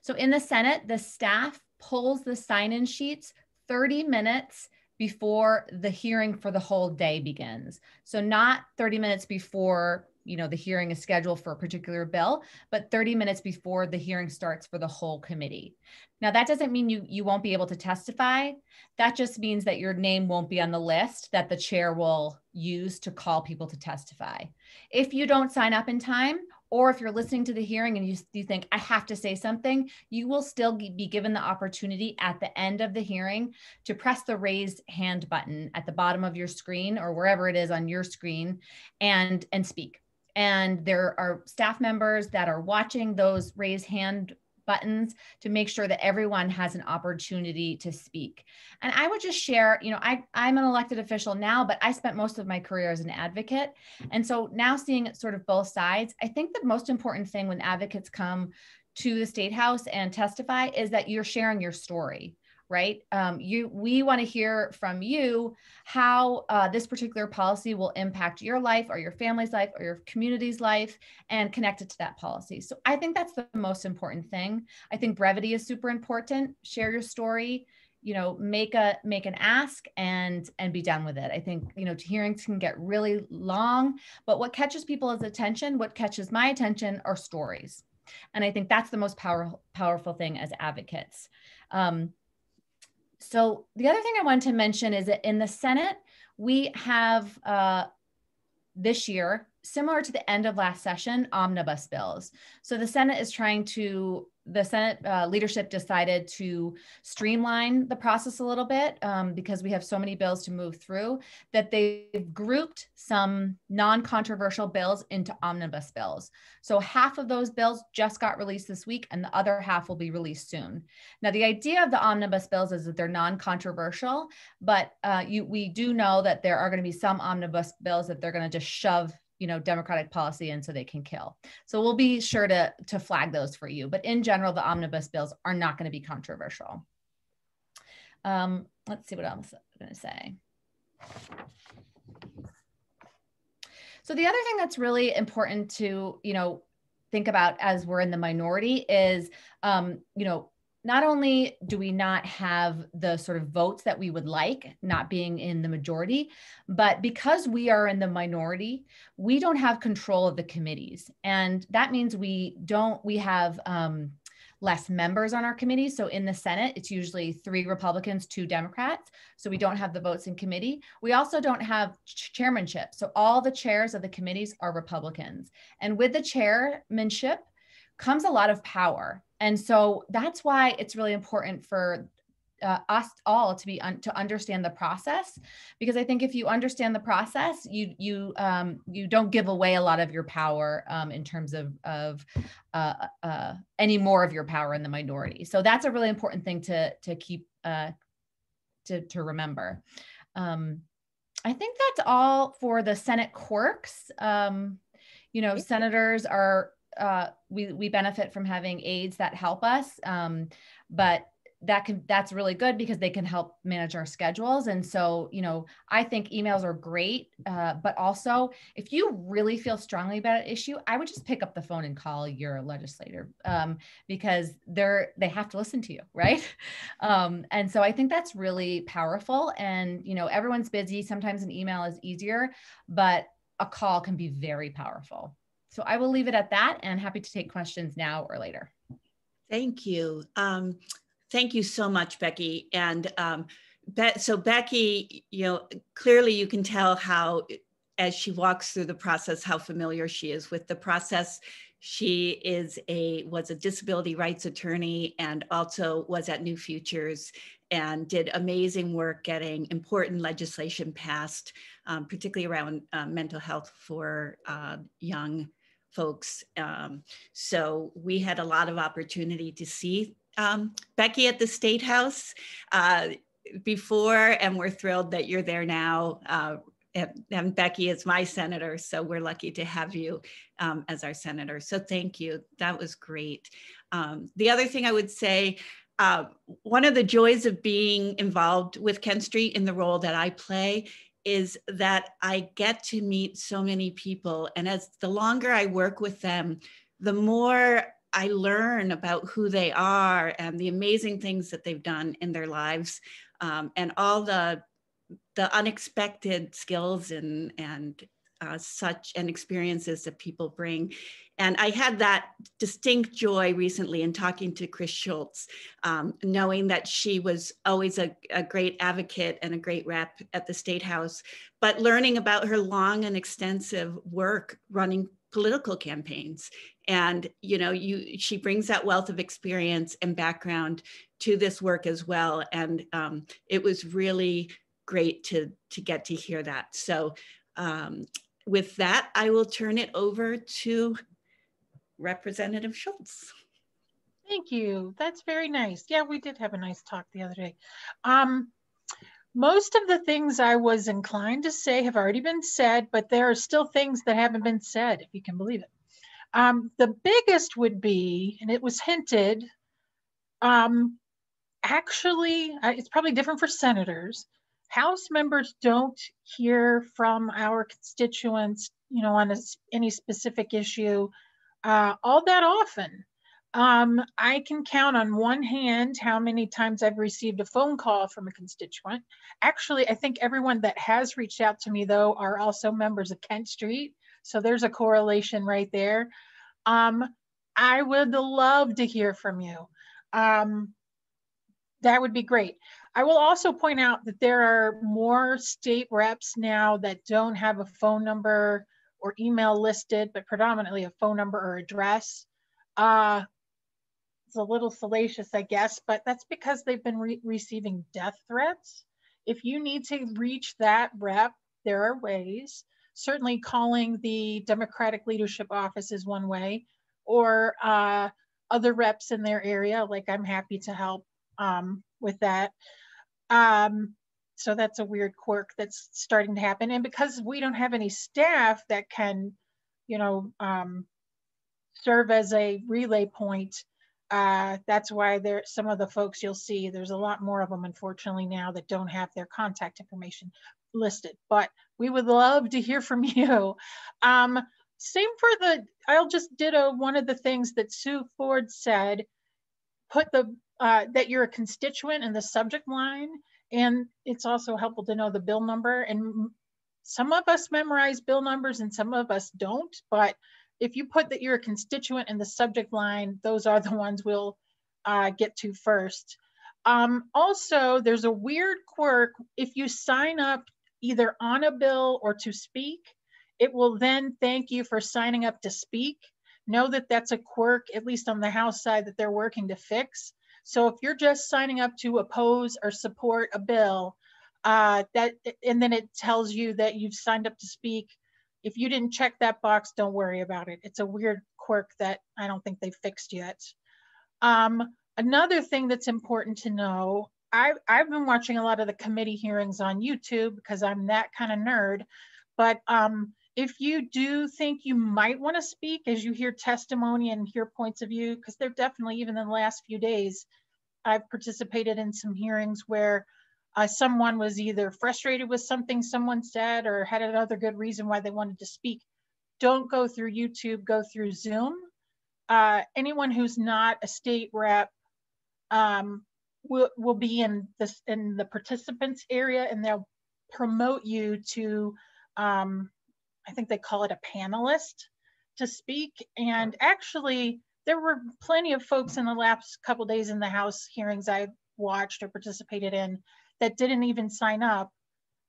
So in the Senate, the staff pulls the sign-in sheets 30 minutes before the hearing for the whole day begins. So not 30 minutes before, you know, the hearing is scheduled for a particular bill, but 30 minutes before the hearing starts for the whole committee. Now, that doesn't mean you won't be able to testify. That just means that your name won't be on the list that the chair will use to call people to testify. If you don't sign up in time, or if you're listening to the hearing and you think, I have to say something, you will still be given the opportunity at the end of the hearing to press the raised hand button at the bottom of your screen or wherever it is on your screen and speak. And there are staff members that are watching those raised hand buttons to make sure that everyone has an opportunity to speak. And I would just share, you know, I'm an elected official now, but I spent most of my career as an advocate. And so now seeing sort of both sides, I think the most important thing when advocates come to the State House and testify is that you're sharing your story. Right? We want to hear from you how this particular policy will impact your life or your family's life or your community's life and connect it to that policy. So I think that's the most important thing. I think brevity is super important. Share your story, you know, make an ask and be done with it. I think, you know, hearings can get really long, but what catches people's attention, what catches my attention are stories. And I think that's the most powerful thing as advocates. So the other thing I wanted to mention is that in the Senate, we have this year, similar to the end of last session, omnibus bills. So the Senate leadership decided to streamline the process a little bit because we have so many bills to move through that they've grouped some non-controversial bills into omnibus bills. So half of those bills just got released this week and the other half will be released soon. Now, the idea of the omnibus bills is that they're non-controversial, but we do know that there are going to be some omnibus bills that they're going to just shove, you know, Democratic policy in so they can kill. So we'll be sure to flag those for you. But in general, the omnibus bills are not going to be controversial. Let's see what else I'm going to say. So the other thing that's really important to, you know, think about as we're in the minority is, you know, not only do we not have the sort of votes that we would like, not being in the majority, but because we are in the minority, we don't have control of the committees. And that means we have less members on our committees. So in the Senate, it's usually 3 Republicans, 2 Democrats. So we don't have the votes in committee. We also don't have chairmanship. So all the chairs of the committees are Republicans. And with the chairmanship comes a lot of power. And so that's why it's really important for us all to understand the process, because I think if you understand the process, you don't give away a lot of your power in terms of any more of your power in the minority. So that's a really important thing to keep to remember. I think that's all for the Senate quirks. You know, senators are, we benefit from having aides that help us, but that's really good because they can help manage our schedules. And so, you know, I think emails are great, but also if you really feel strongly about an issue, I would just pick up the phone and call your legislator, because they have to listen to you, right? And so I think that's really powerful. And, you know, everyone's busy. Sometimes an email is easier, but a call can be very powerful. So I will leave it at that, and happy to take questions now or later. Thank you. Thank you so much, Becky. And so Becky, you know, clearly you can tell how, as she walks through the process, how familiar she is with the process. She was a disability rights attorney and also was at New Futures and did amazing work getting important legislation passed, particularly around mental health for young folks. So we had a lot of opportunity to see Becky at the State House before, and we're thrilled that you're there now. And Becky is my senator, so we're lucky to have you as our senator. So thank you. That was great. The other thing I would say, one of the joys of being involved with Kent Street in the role that I play is that I get to meet so many people. And as the longer I work with them, the more I learn about who they are and the amazing things that they've done in their lives, and all the unexpected skills and such and experiences that people bring. And I had that distinct joy recently in talking to Kris Schultz, knowing that she was always a great advocate and a great rep at the State House, but learning about her long and extensive work running political campaigns. And, you know, she brings that wealth of experience and background to this work as well. And it was really great to get to hear that. So with that, I will turn it over to Representative Schultz. Thank you. That's very nice. Yeah, we did have a nice talk the other day. Most of the things I was inclined to say have already been said, but there are still things that haven't been said, if you can believe it. The biggest would be, and it was hinted, actually, it's probably different for senators. House members don't hear from our constituents, you know, on any specific issue all that often. I can count on one hand how many times I've received a phone call from a constituent. Actually, I think everyone that has reached out to me, though, are also members of Kent Street. So there's a correlation right there. I would love to hear from you. That would be great. I will also point out that there are more state reps now that don't have a phone number or email listed, but predominantly a phone number or address. It's a little salacious, I guess, but that's because they've been receiving death threats. If you need to reach that rep, there are ways. Certainly calling the Democratic Leadership Office is one way, or other reps in their area, like I'm happy to help with that. So that's a weird quirk that's starting to happen. And because we don't have any staff that can, you know, serve as a relay point, that's why some of the folks you'll see, there's a lot more of them, unfortunately, now that don't have their contact information listed. But we would love to hear from you. Same for I'll just ditto one of the things that Sue Ford said, put that you're a constituent in the subject line. And it's also helpful to know the bill number. And some of us memorize bill numbers and some of us don't, but if you put that you're a constituent in the subject line, those are the ones we'll get to first. Also, there's a weird quirk. If you sign up either on a bill or to speak, it will then thank you for signing up to speak. Know that that's a quirk, at least on the House side, that they're working to fix. So if you're just signing up to oppose or support a bill, and then it tells you that you've signed up to speak, if you didn't check that box, don't worry about it. It's a weird quirk that I don't think they've fixed yet. Another thing that's important to know, I've been watching a lot of the committee hearings on YouTube because I'm that kind of nerd. But if you do think you might want to speak as you hear testimony and hear points of view, because they're definitely, even in the last few days, I've participated in some hearings where someone was either frustrated with something someone said or had another good reason why they wanted to speak. Don't go through YouTube, go through Zoom. Anyone who's not a state rep will be in the participants area, and they'll promote you to, I think they call it a panelist, to speak. And actually, there were plenty of folks in the last couple of days in the House hearings I watched or participated in that didn't even sign up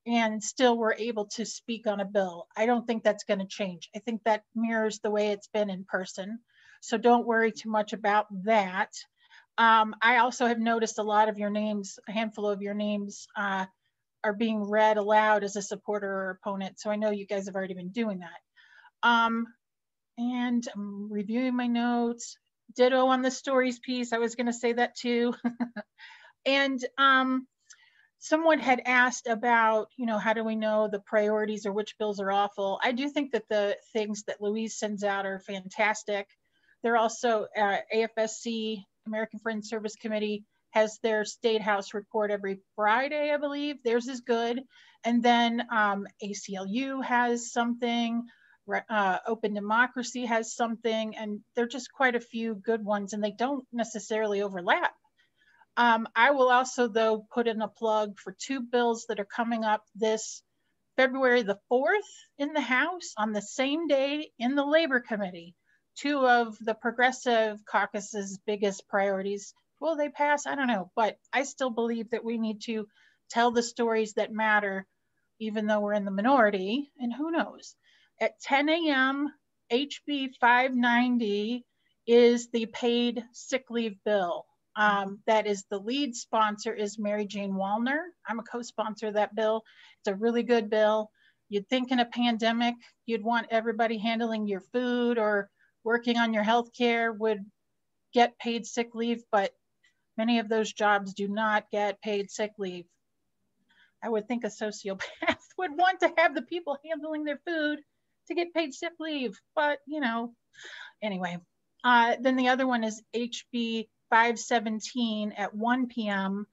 and still were able to speak on a bill. I don't think that's going to change. I think that mirrors the way it's been in person. So don't worry too much about that. I also have noticed a lot of your names, a handful of your names are being read aloud as a supporter or opponent. So I know you guys have already been doing that. And I'm reviewing my notes. Ditto on the stories piece. I was going to say that too. And someone had asked about, how do we know the priorities or which bills are awful? I do think that the things that Louise sends out are fantastic. They're also AFSC, American Friends Service Committee, has their State House report every Friday, I believe. Theirs is good. And then ACLU has something. Open Democracy has something, and they're just quite a few good ones, and they don't necessarily overlap. I will also, though, put in a plug for two bills that are coming up this February the 4th in the House, on the same day in the Labor Committee. Two of the Progressive Caucus's biggest priorities. Will they pass? I don't know, but I still believe that we need to tell the stories that matter, even though we're in the minority, and who knows. At 10 a.m., HB 590 is the paid sick leave bill. That is, the lead sponsor is Mary Jane Wallner. I'm a co-sponsor of that bill. It's a really good bill. You'd think in a pandemic, you'd want everybody handling your food or working on your health care would get paid sick leave, but many of those jobs do not get paid sick leave. I would think a sociopath would want to have the people handling their food to get paid sick leave, but anyway. Then the other one is HB 517 at 1 p.m.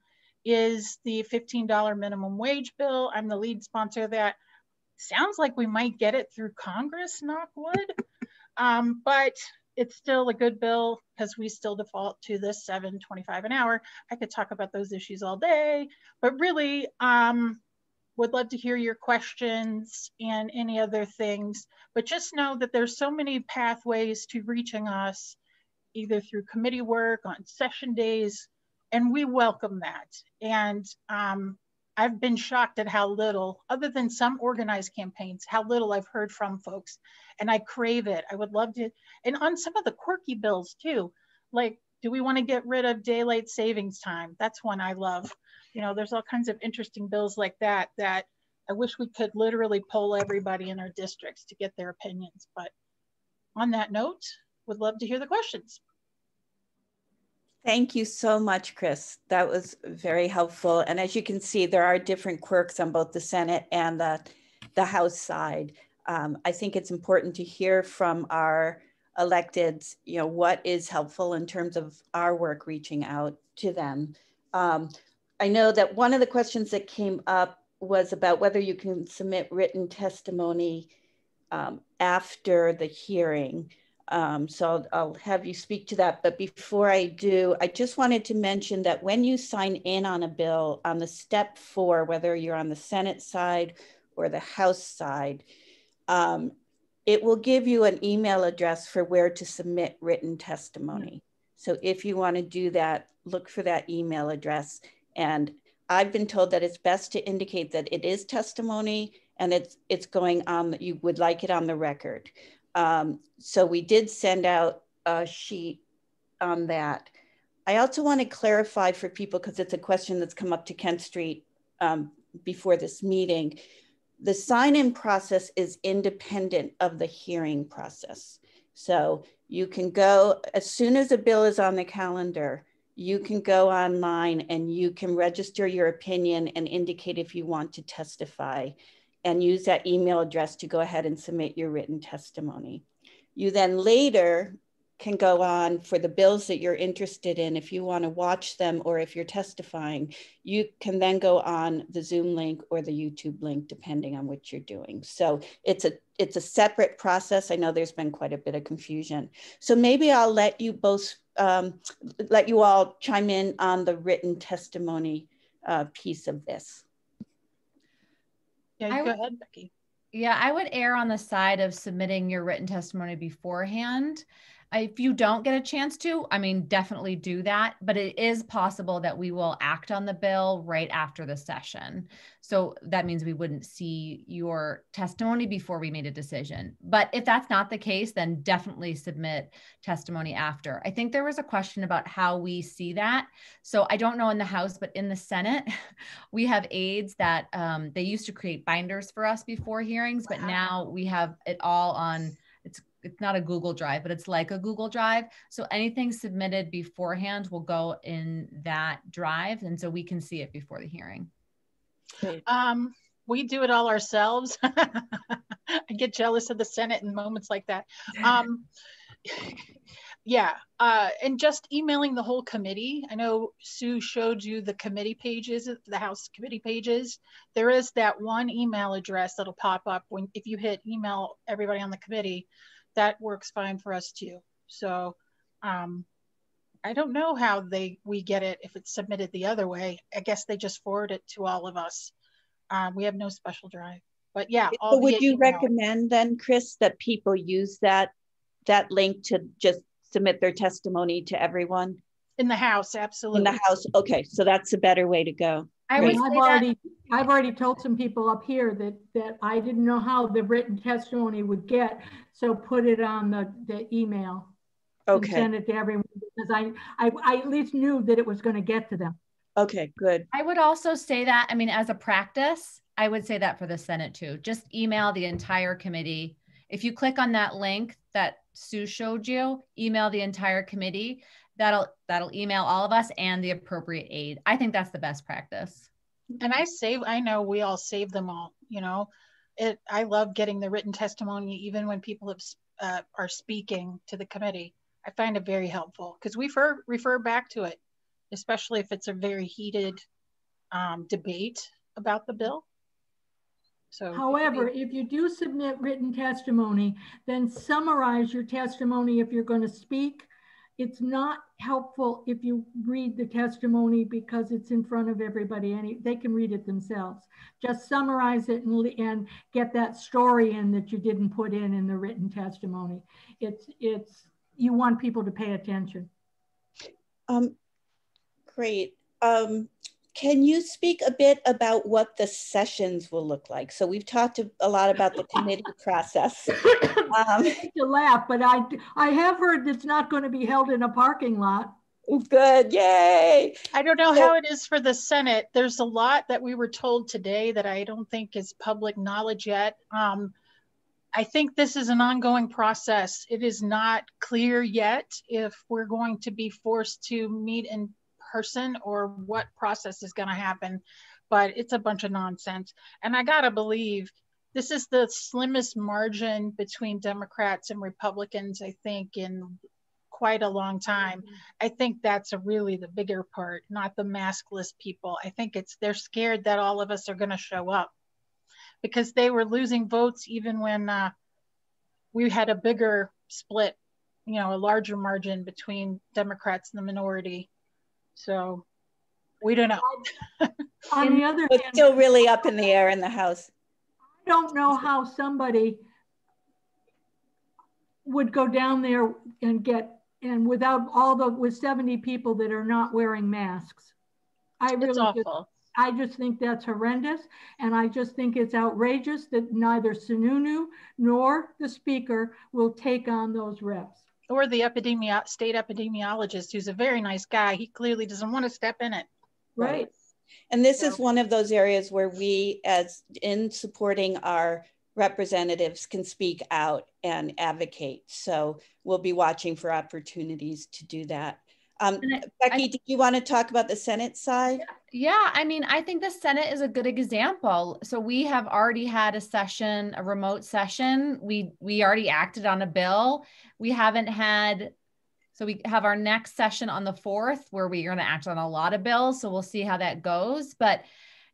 is the $15 minimum wage bill. I'm the lead sponsor of that. Sounds like we might get it through Congress, knock wood. But it's still a good bill because we still default to this $7.25 an hour. I could talk about those issues all day, but really would love to hear your questions and any other things. But just know that there's so many pathways to reaching us, either through committee work, on session days, and we welcome that. And I've been shocked at how little, other than some organized campaigns, how little I've heard from folks, and I crave it. I would love to, and on some of the quirky bills too, like, do we want to get rid of daylight savings time? That's one I love. There's all kinds of interesting bills like that I wish we could literally poll everybody in our districts to get their opinions. But on that note, would love to hear the questions. Thank you so much, Kris. That was very helpful. And as you can see, there are different quirks on both the Senate and the House side. I think it's important to hear from our electeds, what is helpful in terms of our work reaching out to them. I know that one of the questions that came up was about whether you can submit written testimony after the hearing. So I'll have you speak to that. But before I do, I just wanted to mention that when you sign in on a bill, on the step 4, whether you're on the Senate side or the House side, it will give you an email address for where to submit written testimony. So if you want to do that, look for that email address. And I've been told that it's best to indicate that it is testimony and it's going on, that you would like it on the record. So we did send out a sheet on that. I also want to clarify for people, because it's a question that's come up to Kent Street before this meeting. The sign-in process is independent of the hearing process. So you can go, as soon as a bill is on the calendar, you can go online and you can register your opinion and indicate if you want to testify, and use that email address to go ahead and submit your written testimony. You then later can go on for the bills that you're interested in. If you want to watch them or if you're testifying, you can then go on the Zoom link or the YouTube link, depending on what you're doing. So it's a separate process. I know there's been quite a bit of confusion. So maybe I'll let you both, let you all chime in on the written testimony piece of this. Yeah, go ahead, Becky. Yeah, I would err on the side of submitting your written testimony beforehand. If you don't get a chance to, I mean, definitely do that, but it is possible that we will act on the bill right after the session. So that means we wouldn't see your testimony before we made a decision. But if that's not the case, then definitely submit testimony after. I think there was a question about how we see that. So I don't know in the House, but in the Senate, we have aides that they used to create binders for us before hearings, but now we have it all on, it's not a Google Drive, but it's like a Google Drive. So anything submitted beforehand will go in that drive. And so we can see it before the hearing. We do it all ourselves. I get jealous of the Senate in moments like that. Yeah, and just emailing the whole committee. I know Sue showed you the committee pages, the House committee pages. There is that one email address that'll pop up if you hit email everybody on the committee. That works fine for us too. So I don't know how we get it if it's submitted the other way. I guess they just forward it to all of us. We have no special drive, but yeah. So would you recommend then, Kris, that people use that link to just submit their testimony to everyone? In the House, absolutely. In the House, okay, so that's a better way to go. I've already told some people up here that I didn't know how the written testimony would get, so put it on the email. Okay. And send it to everyone, because I at least knew that it was going to get to them. Okay, good. I would also say that, I mean, as a practice, I would say that for the Senate too. Just email the entire committee. If you click on that link that Sue showed you, email the entire committee. That'll email all of us and the appropriate aid. I think that's the best practice. And I know we all save them all, you know. I love getting the written testimony, even when people are speaking to the committee. I find it very helpful because we refer back to it, especially if it's a very heated debate about the bill. So, however, if you do submit written testimony, then summarize your testimony if you're going to speak. It's not helpful if you read the testimony because it's in front of everybody and they can read it themselves. Just summarize it and get that story in that you didn't put in the written testimony. You want people to pay attention. Great. Can you speak a bit about what the sessions will look like? So we've talked a lot about the committee process. I hate to laugh, but I have heard it's not going to be held in a parking lot. Good, yay. I don't know how it is for the Senate. There's a lot that we were told today that I don't think is public knowledge yet. I think this is an ongoing process. It is not clear yet if we're going to be forced to meet in person or what process is going to happen, but it's a bunch of nonsense. And I gotta believe this is the slimmest margin between Democrats and Republicans, I think, in quite a long time. I think that's really the bigger part, not the maskless people. I think they're scared that all of us are going to show up because they were losing votes even when we had a bigger split, you know, a larger margin between Democrats and the minority. So we don't know. On the other hand, it's still really up in the air in the House. I don't know how somebody would go down there and with 70 people that are not wearing masks. It's awful. I just think that's horrendous. And I just think it's outrageous that neither Sununu nor the speaker will take on those reps. Or the state epidemiologist, who's a very nice guy. He clearly doesn't want to step in it. Right. And this is one of those areas where we, as in supporting our representatives, can speak out and advocate. So we'll be watching for opportunities to do that. Becky, did you want to talk about the Senate side? Yeah, I mean, I think the Senate is a good example. So we have already had a session, a remote session. We already acted on a bill. We haven't had, so we have our next session on the 4th where we're going to act on a lot of bills. So we'll see how that goes. But,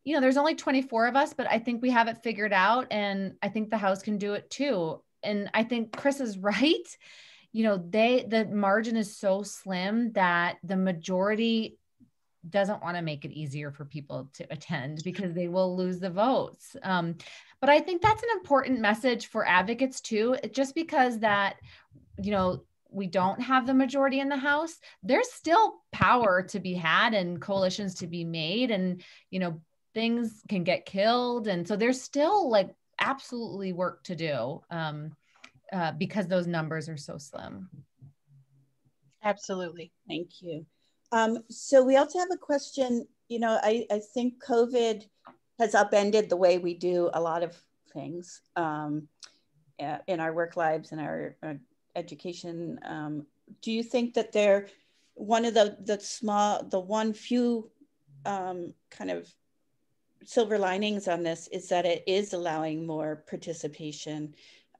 you know, there's only 24 of us, but I think we have it figured out. And I think the House can do it too. And I think Kris is right. You know, the margin is so slim that the majority doesn't want to make it easier for people to attend because they will lose the votes. But I think that's an important message for advocates too, just because that, you know, we don't have the majority in the House, there's still power to be had and coalitions to be made, and, you know, things can get killed. And so there's still like absolutely work to do because those numbers are so slim. Absolutely. Thank you. So we also have a question, you know, I think COVID has upended the way we do a lot of things in our work lives and our education. Do you think that one of the few kind of silver linings on this is that it is allowing more participation,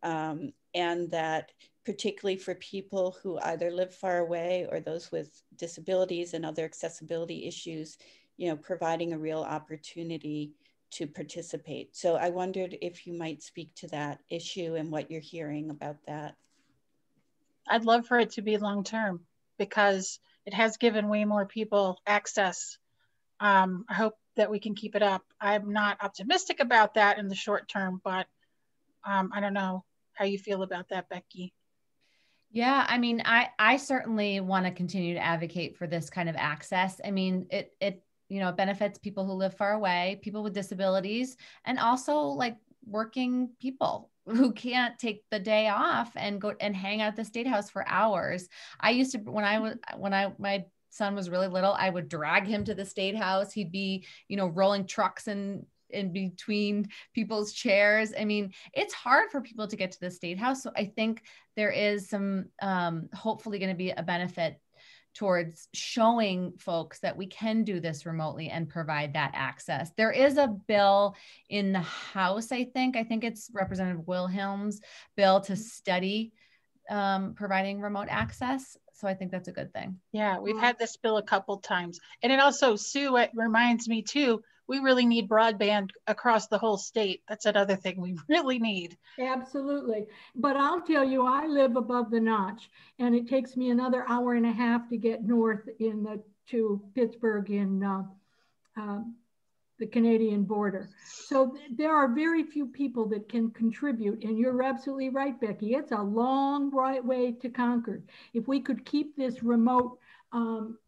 and that particularly for people who either live far away or those with disabilities and other accessibility issues, you know, providing a real opportunity to participate. So I wondered if you might speak to that issue and what you're hearing about that. I'd love for it to be long-term because it has given way more people access. I hope that we can keep it up. I'm not optimistic about that in the short term, but I don't know how you feel about that, Becky. Yeah, I mean, I certainly want to continue to advocate for this kind of access. I mean, it you know, benefits people who live far away, people with disabilities, and also like working people who can't take the day off and go and hang out at the State House for hours. I used to, my son was really little, I would drag him to the State House. He'd be, you know, rolling trucks in between people's chairs. I mean, it's hard for people to get to the State House. So I think there is some, hopefully going to be a benefit towards showing folks that we can do this remotely and provide that access. There is a bill in the House, I think it's Representative Wilhelm's bill to study providing remote access. So I think that's a good thing. Yeah, we've had this bill a couple times. And it also, Sue, it reminds me too, we really need broadband across the whole state. That's another thing we really need. Absolutely. But I'll tell you, I live above the notch, and it takes me another hour and a half to get north to Pittsburgh in the Canadian border. So there are very few people that can contribute. And you're absolutely right, Becky. It's a long way to Concord. If we could keep this remote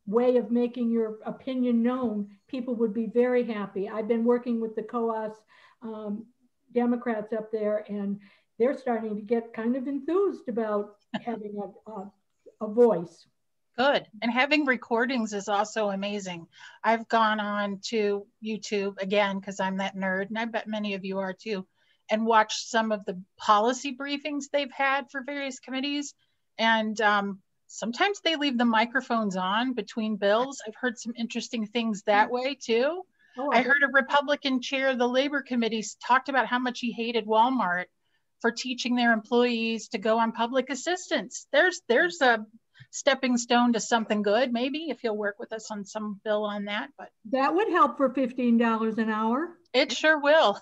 way of making your opinion known, people would be very happy. I've been working with the COAS Democrats up there, and they're starting to get kind of enthused about having a voice. Good. And having recordings is also amazing. I've gone on to YouTube again, because I'm that nerd, and I bet many of you are too, and watched some of the policy briefings they've had for various committees. And sometimes they leave the microphones on between bills. I've heard some interesting things that way too. Oh, I heard a Republican chair of the Labor Committee talked about how much he hated Walmart for teaching their employees to go on public assistance. There's a stepping stone to something good, maybe, if you'll work with us on some bill on that. But that would help for $15 an hour. It sure will.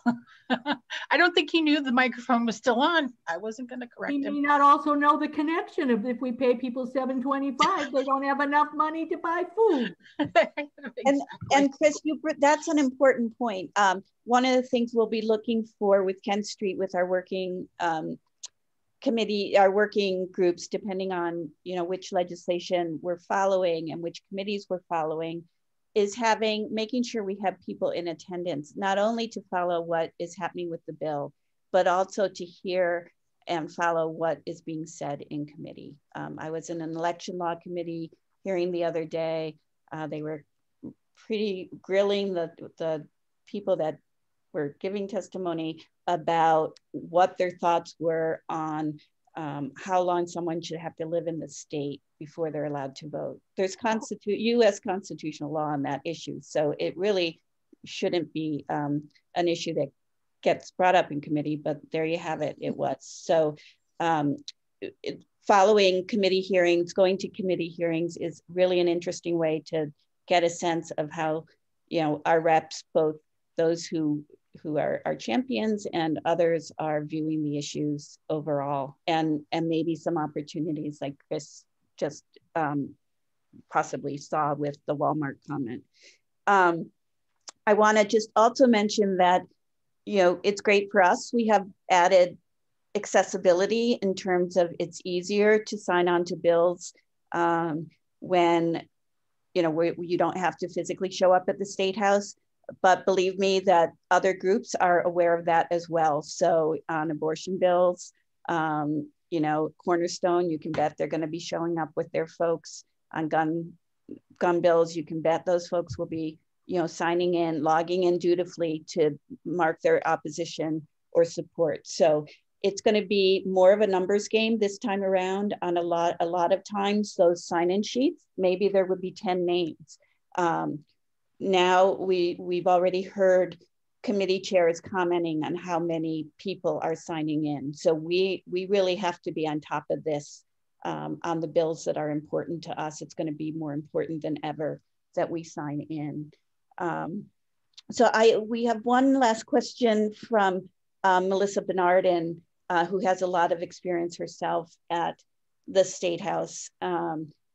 I don't think he knew the microphone was still on. I wasn't going to correct him. He may not also know the connection of if we pay people $7.25, they don't have enough money to buy food. Exactly. And Kris, that's an important point. One of the things we'll be looking for with Kent Street with our working committee, our working groups, depending on, you know, which legislation we're following and which committees we're following, is making sure we have people in attendance, not only to follow what is happening with the bill, but also to hear and follow what is being said in committee. I was in an election law committee hearing the other day. They were pretty grilling the people that were giving testimony about what their thoughts were on how long someone should have to live in the state before they're allowed to vote. There's U.S. constitutional law on that issue. So it really shouldn't be an issue that gets brought up in committee, but there you have it, it was. So following committee hearings, going to committee hearings is really an interesting way to get a sense of how, you know, our reps, both those who are our champions and others, are viewing the issues overall, and maybe some opportunities like Kris just possibly saw with the Walmart comment. I want to just also mention that, you know, it's great for us. We have added accessibility in terms of it's easier to sign on to bills when, you know, you don't have to physically show up at the State House. But believe me that other groups are aware of that as well. So on abortion bills, you know, Cornerstone, you can bet they're going to be showing up with their folks. On gun bills, you can bet those folks will be, you know, signing in, logging in dutifully to mark their opposition or support. So it's going to be more of a numbers game this time around. On a lot of times, those sign-in sheets, maybe there would be 10 names. Now we've already heard committee chairs commenting on how many people are signing in. So we really have to be on top of this on the bills that are important to us. It's going to be more important than ever that we sign in. So we have one last question from Melissa Bernardin, who has a lot of experience herself at the State House,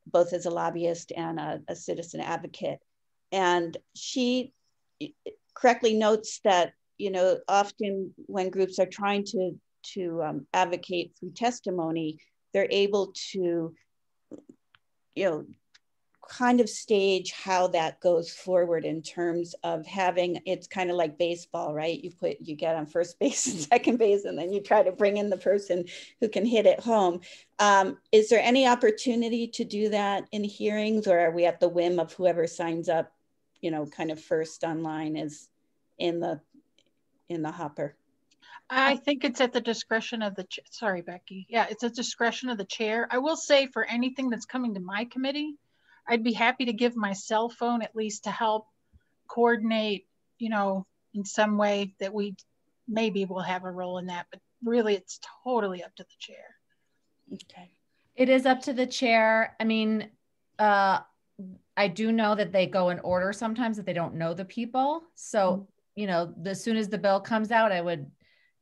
both as a lobbyist and a citizen advocate. And she correctly notes that, you know, often when groups are trying to advocate through testimony, they're able to, you know, kind of stage how that goes forward in terms of having, it's kind of like baseball, right? You get on first base and second base, and then you try to bring in the person who can hit it home. Is there any opportunity to do that in hearings, or are we at the whim of whoever signs up, you know, kind of first online is in the hopper? I think it's at the discretion of the, sorry, Becky. Yeah, it's at the discretion of the chair. I will say for anything that's coming to my committee, I'd be happy to give my cell phone at least to help coordinate, you know, in some way that we maybe will have a role in that, but really it's totally up to the chair. Okay. It is up to the chair. I mean, I do know that they go in order sometimes if they don't know the people. So, you know, as soon as the bill comes out, I would,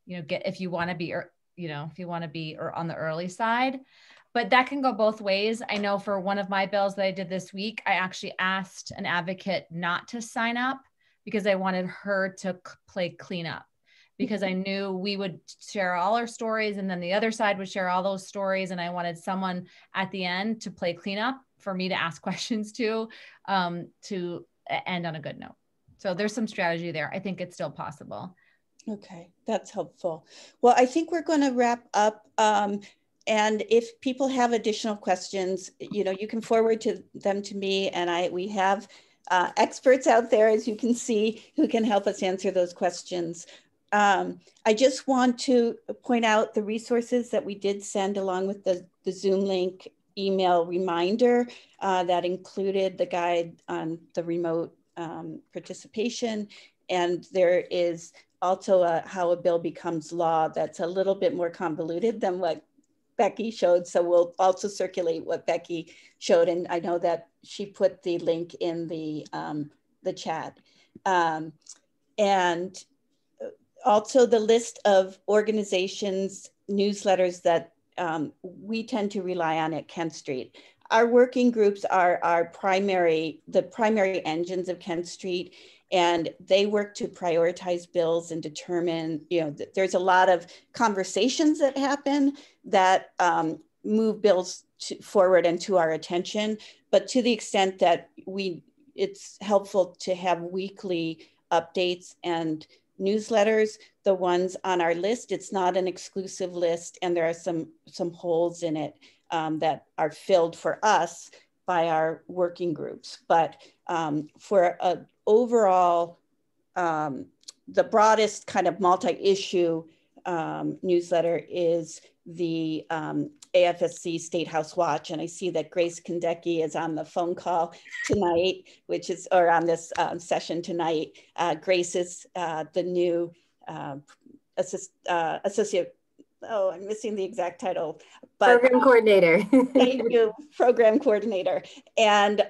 you know, if you want to be, you know, if you want to be on the early side, but that can go both ways. I know for one of my bills that I did this week, I actually asked an advocate not to sign up because I wanted her to play cleanup, because I knew we would share all our stories and then the other side would share all those stories. And I wanted someone at the end to play cleanup for me to ask questions to end on a good note. So there's some strategy there. I think it's still possible. Okay, that's helpful. Well, I think we're going to wrap up. And if people have additional questions, you know, you can forward them to me, and we have experts out there, as you can see, who can help us answer those questions. I just want to point out the resources that we did send along with the Zoom link email reminder that included the guide on the remote participation. And there is also how a bill becomes law that's a little bit more convoluted than what Becky showed. So we'll also circulate what Becky showed. And I know that she put the link in the chat. And also the list of organizations, newsletters that we tend to rely on at Kent Street. Our working groups are the primary engines of Kent Street, and they work to prioritize bills and determine, you know, there's a lot of conversations that happen that move bills forward and to our attention, but to the extent that it's helpful to have weekly updates and newsletters. The ones on our list, it's not an exclusive list, and there are some holes in it that are filled for us by our working groups. But for overall, the broadest kind of multi-issue newsletter is the AFSC State House Watch. And I see that Grace Kondecki is on the phone call tonight, which is, or on this session tonight. Grace is the new associate, oh, I'm missing the exact title. But, program coordinator. Thank you, program coordinator. And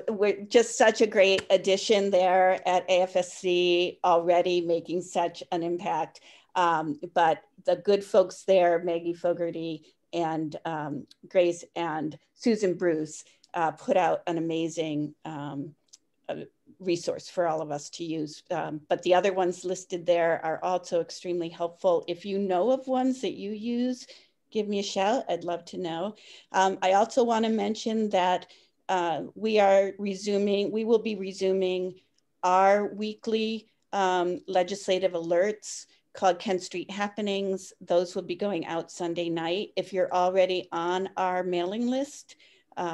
we're just such a great addition there at AFSC, already making such an impact. But the good folks there, Maggie Fogarty and Grace and Susan Bruce, put out an amazing resource for all of us to use. But the other ones listed there are also extremely helpful. If you know of ones that you use, give me a shout. I'd love to know. I also want to mention that we will be resuming our weekly legislative alerts called Kent Street Happenings. Those will be going out Sunday night. If you're already on our mailing list,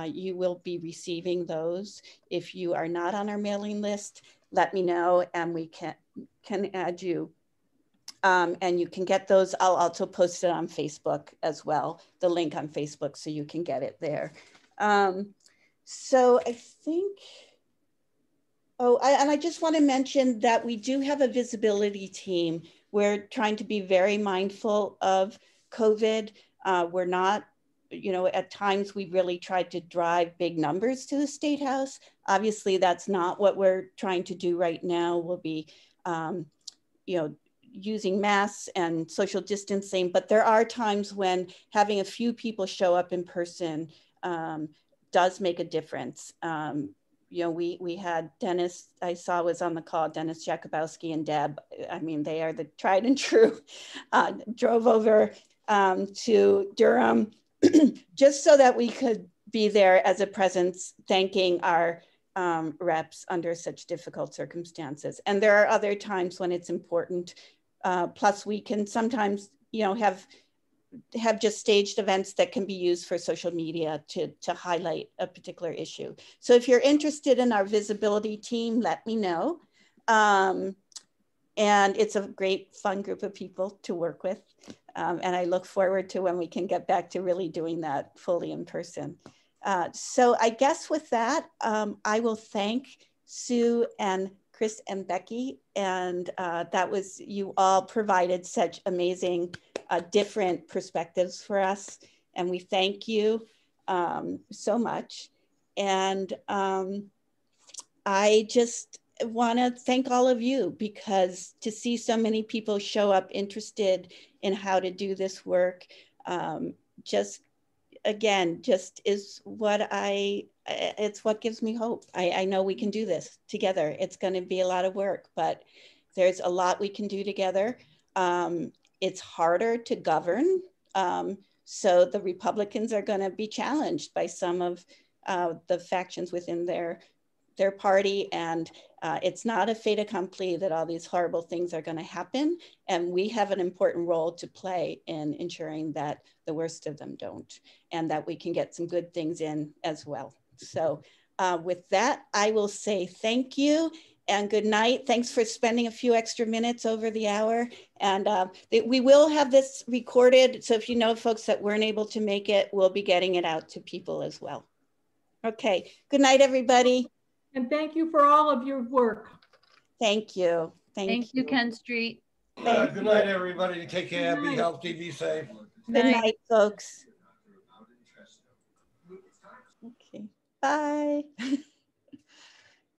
you will be receiving those. If you are not on our mailing list, let me know and we can add you. And you can get those. I'll also post it on Facebook as well, the link on Facebook, so you can get it there. So I think, and I just want to mention that we do have a visibility team. We're trying to be very mindful of COVID. We're not, you know, at times we really tried to drive big numbers to the State House. Obviously, that's not what we're trying to do right now. We'll be, you know, using masks and social distancing, but there are times when having a few people show up in person does make a difference. You know, we had Dennis, I saw was on the call, Dennis Jakubowski and Deb. I mean, they are the tried and true, drove over to Durham just so that we could be there as a presence, thanking our reps under such difficult circumstances. And there are other times when it's important. Plus we can sometimes, you know, have just staged events that can be used for social media to highlight a particular issue. So if you're interested in our visibility team, let me know. And it's a great, fun group of people to work with. And I look forward to when we can get back to really doing that fully in person. So I guess with that, I will thank Sue and Kris and Becky, and that was, you all provided such amazing different perspectives for us, and we thank you so much. And I just want to thank all of you, because to see so many people show up interested in how to do this work, just again, just is what it's what gives me hope. I know we can do this together. It's going to be a lot of work, but there's a lot we can do together. It's harder to govern. So the Republicans are going to be challenged by some of the factions within their party. And it's not a fait accompli that all these horrible things are going to happen. And we have an important role to play in ensuring that the worst of them don't, and that we can get some good things in as well. So with that, I will say thank you and good night. Thanks for spending a few extra minutes over the hour. And we will have this recorded. So if you know folks that weren't able to make it, we'll be getting it out to people as well. Okay, good night, everybody. And thank you for all of your work. Thank you. Thank you, Kent Street. Good night, everybody. Take care. Be healthy. Be safe. Good night, folks. Okay. Bye.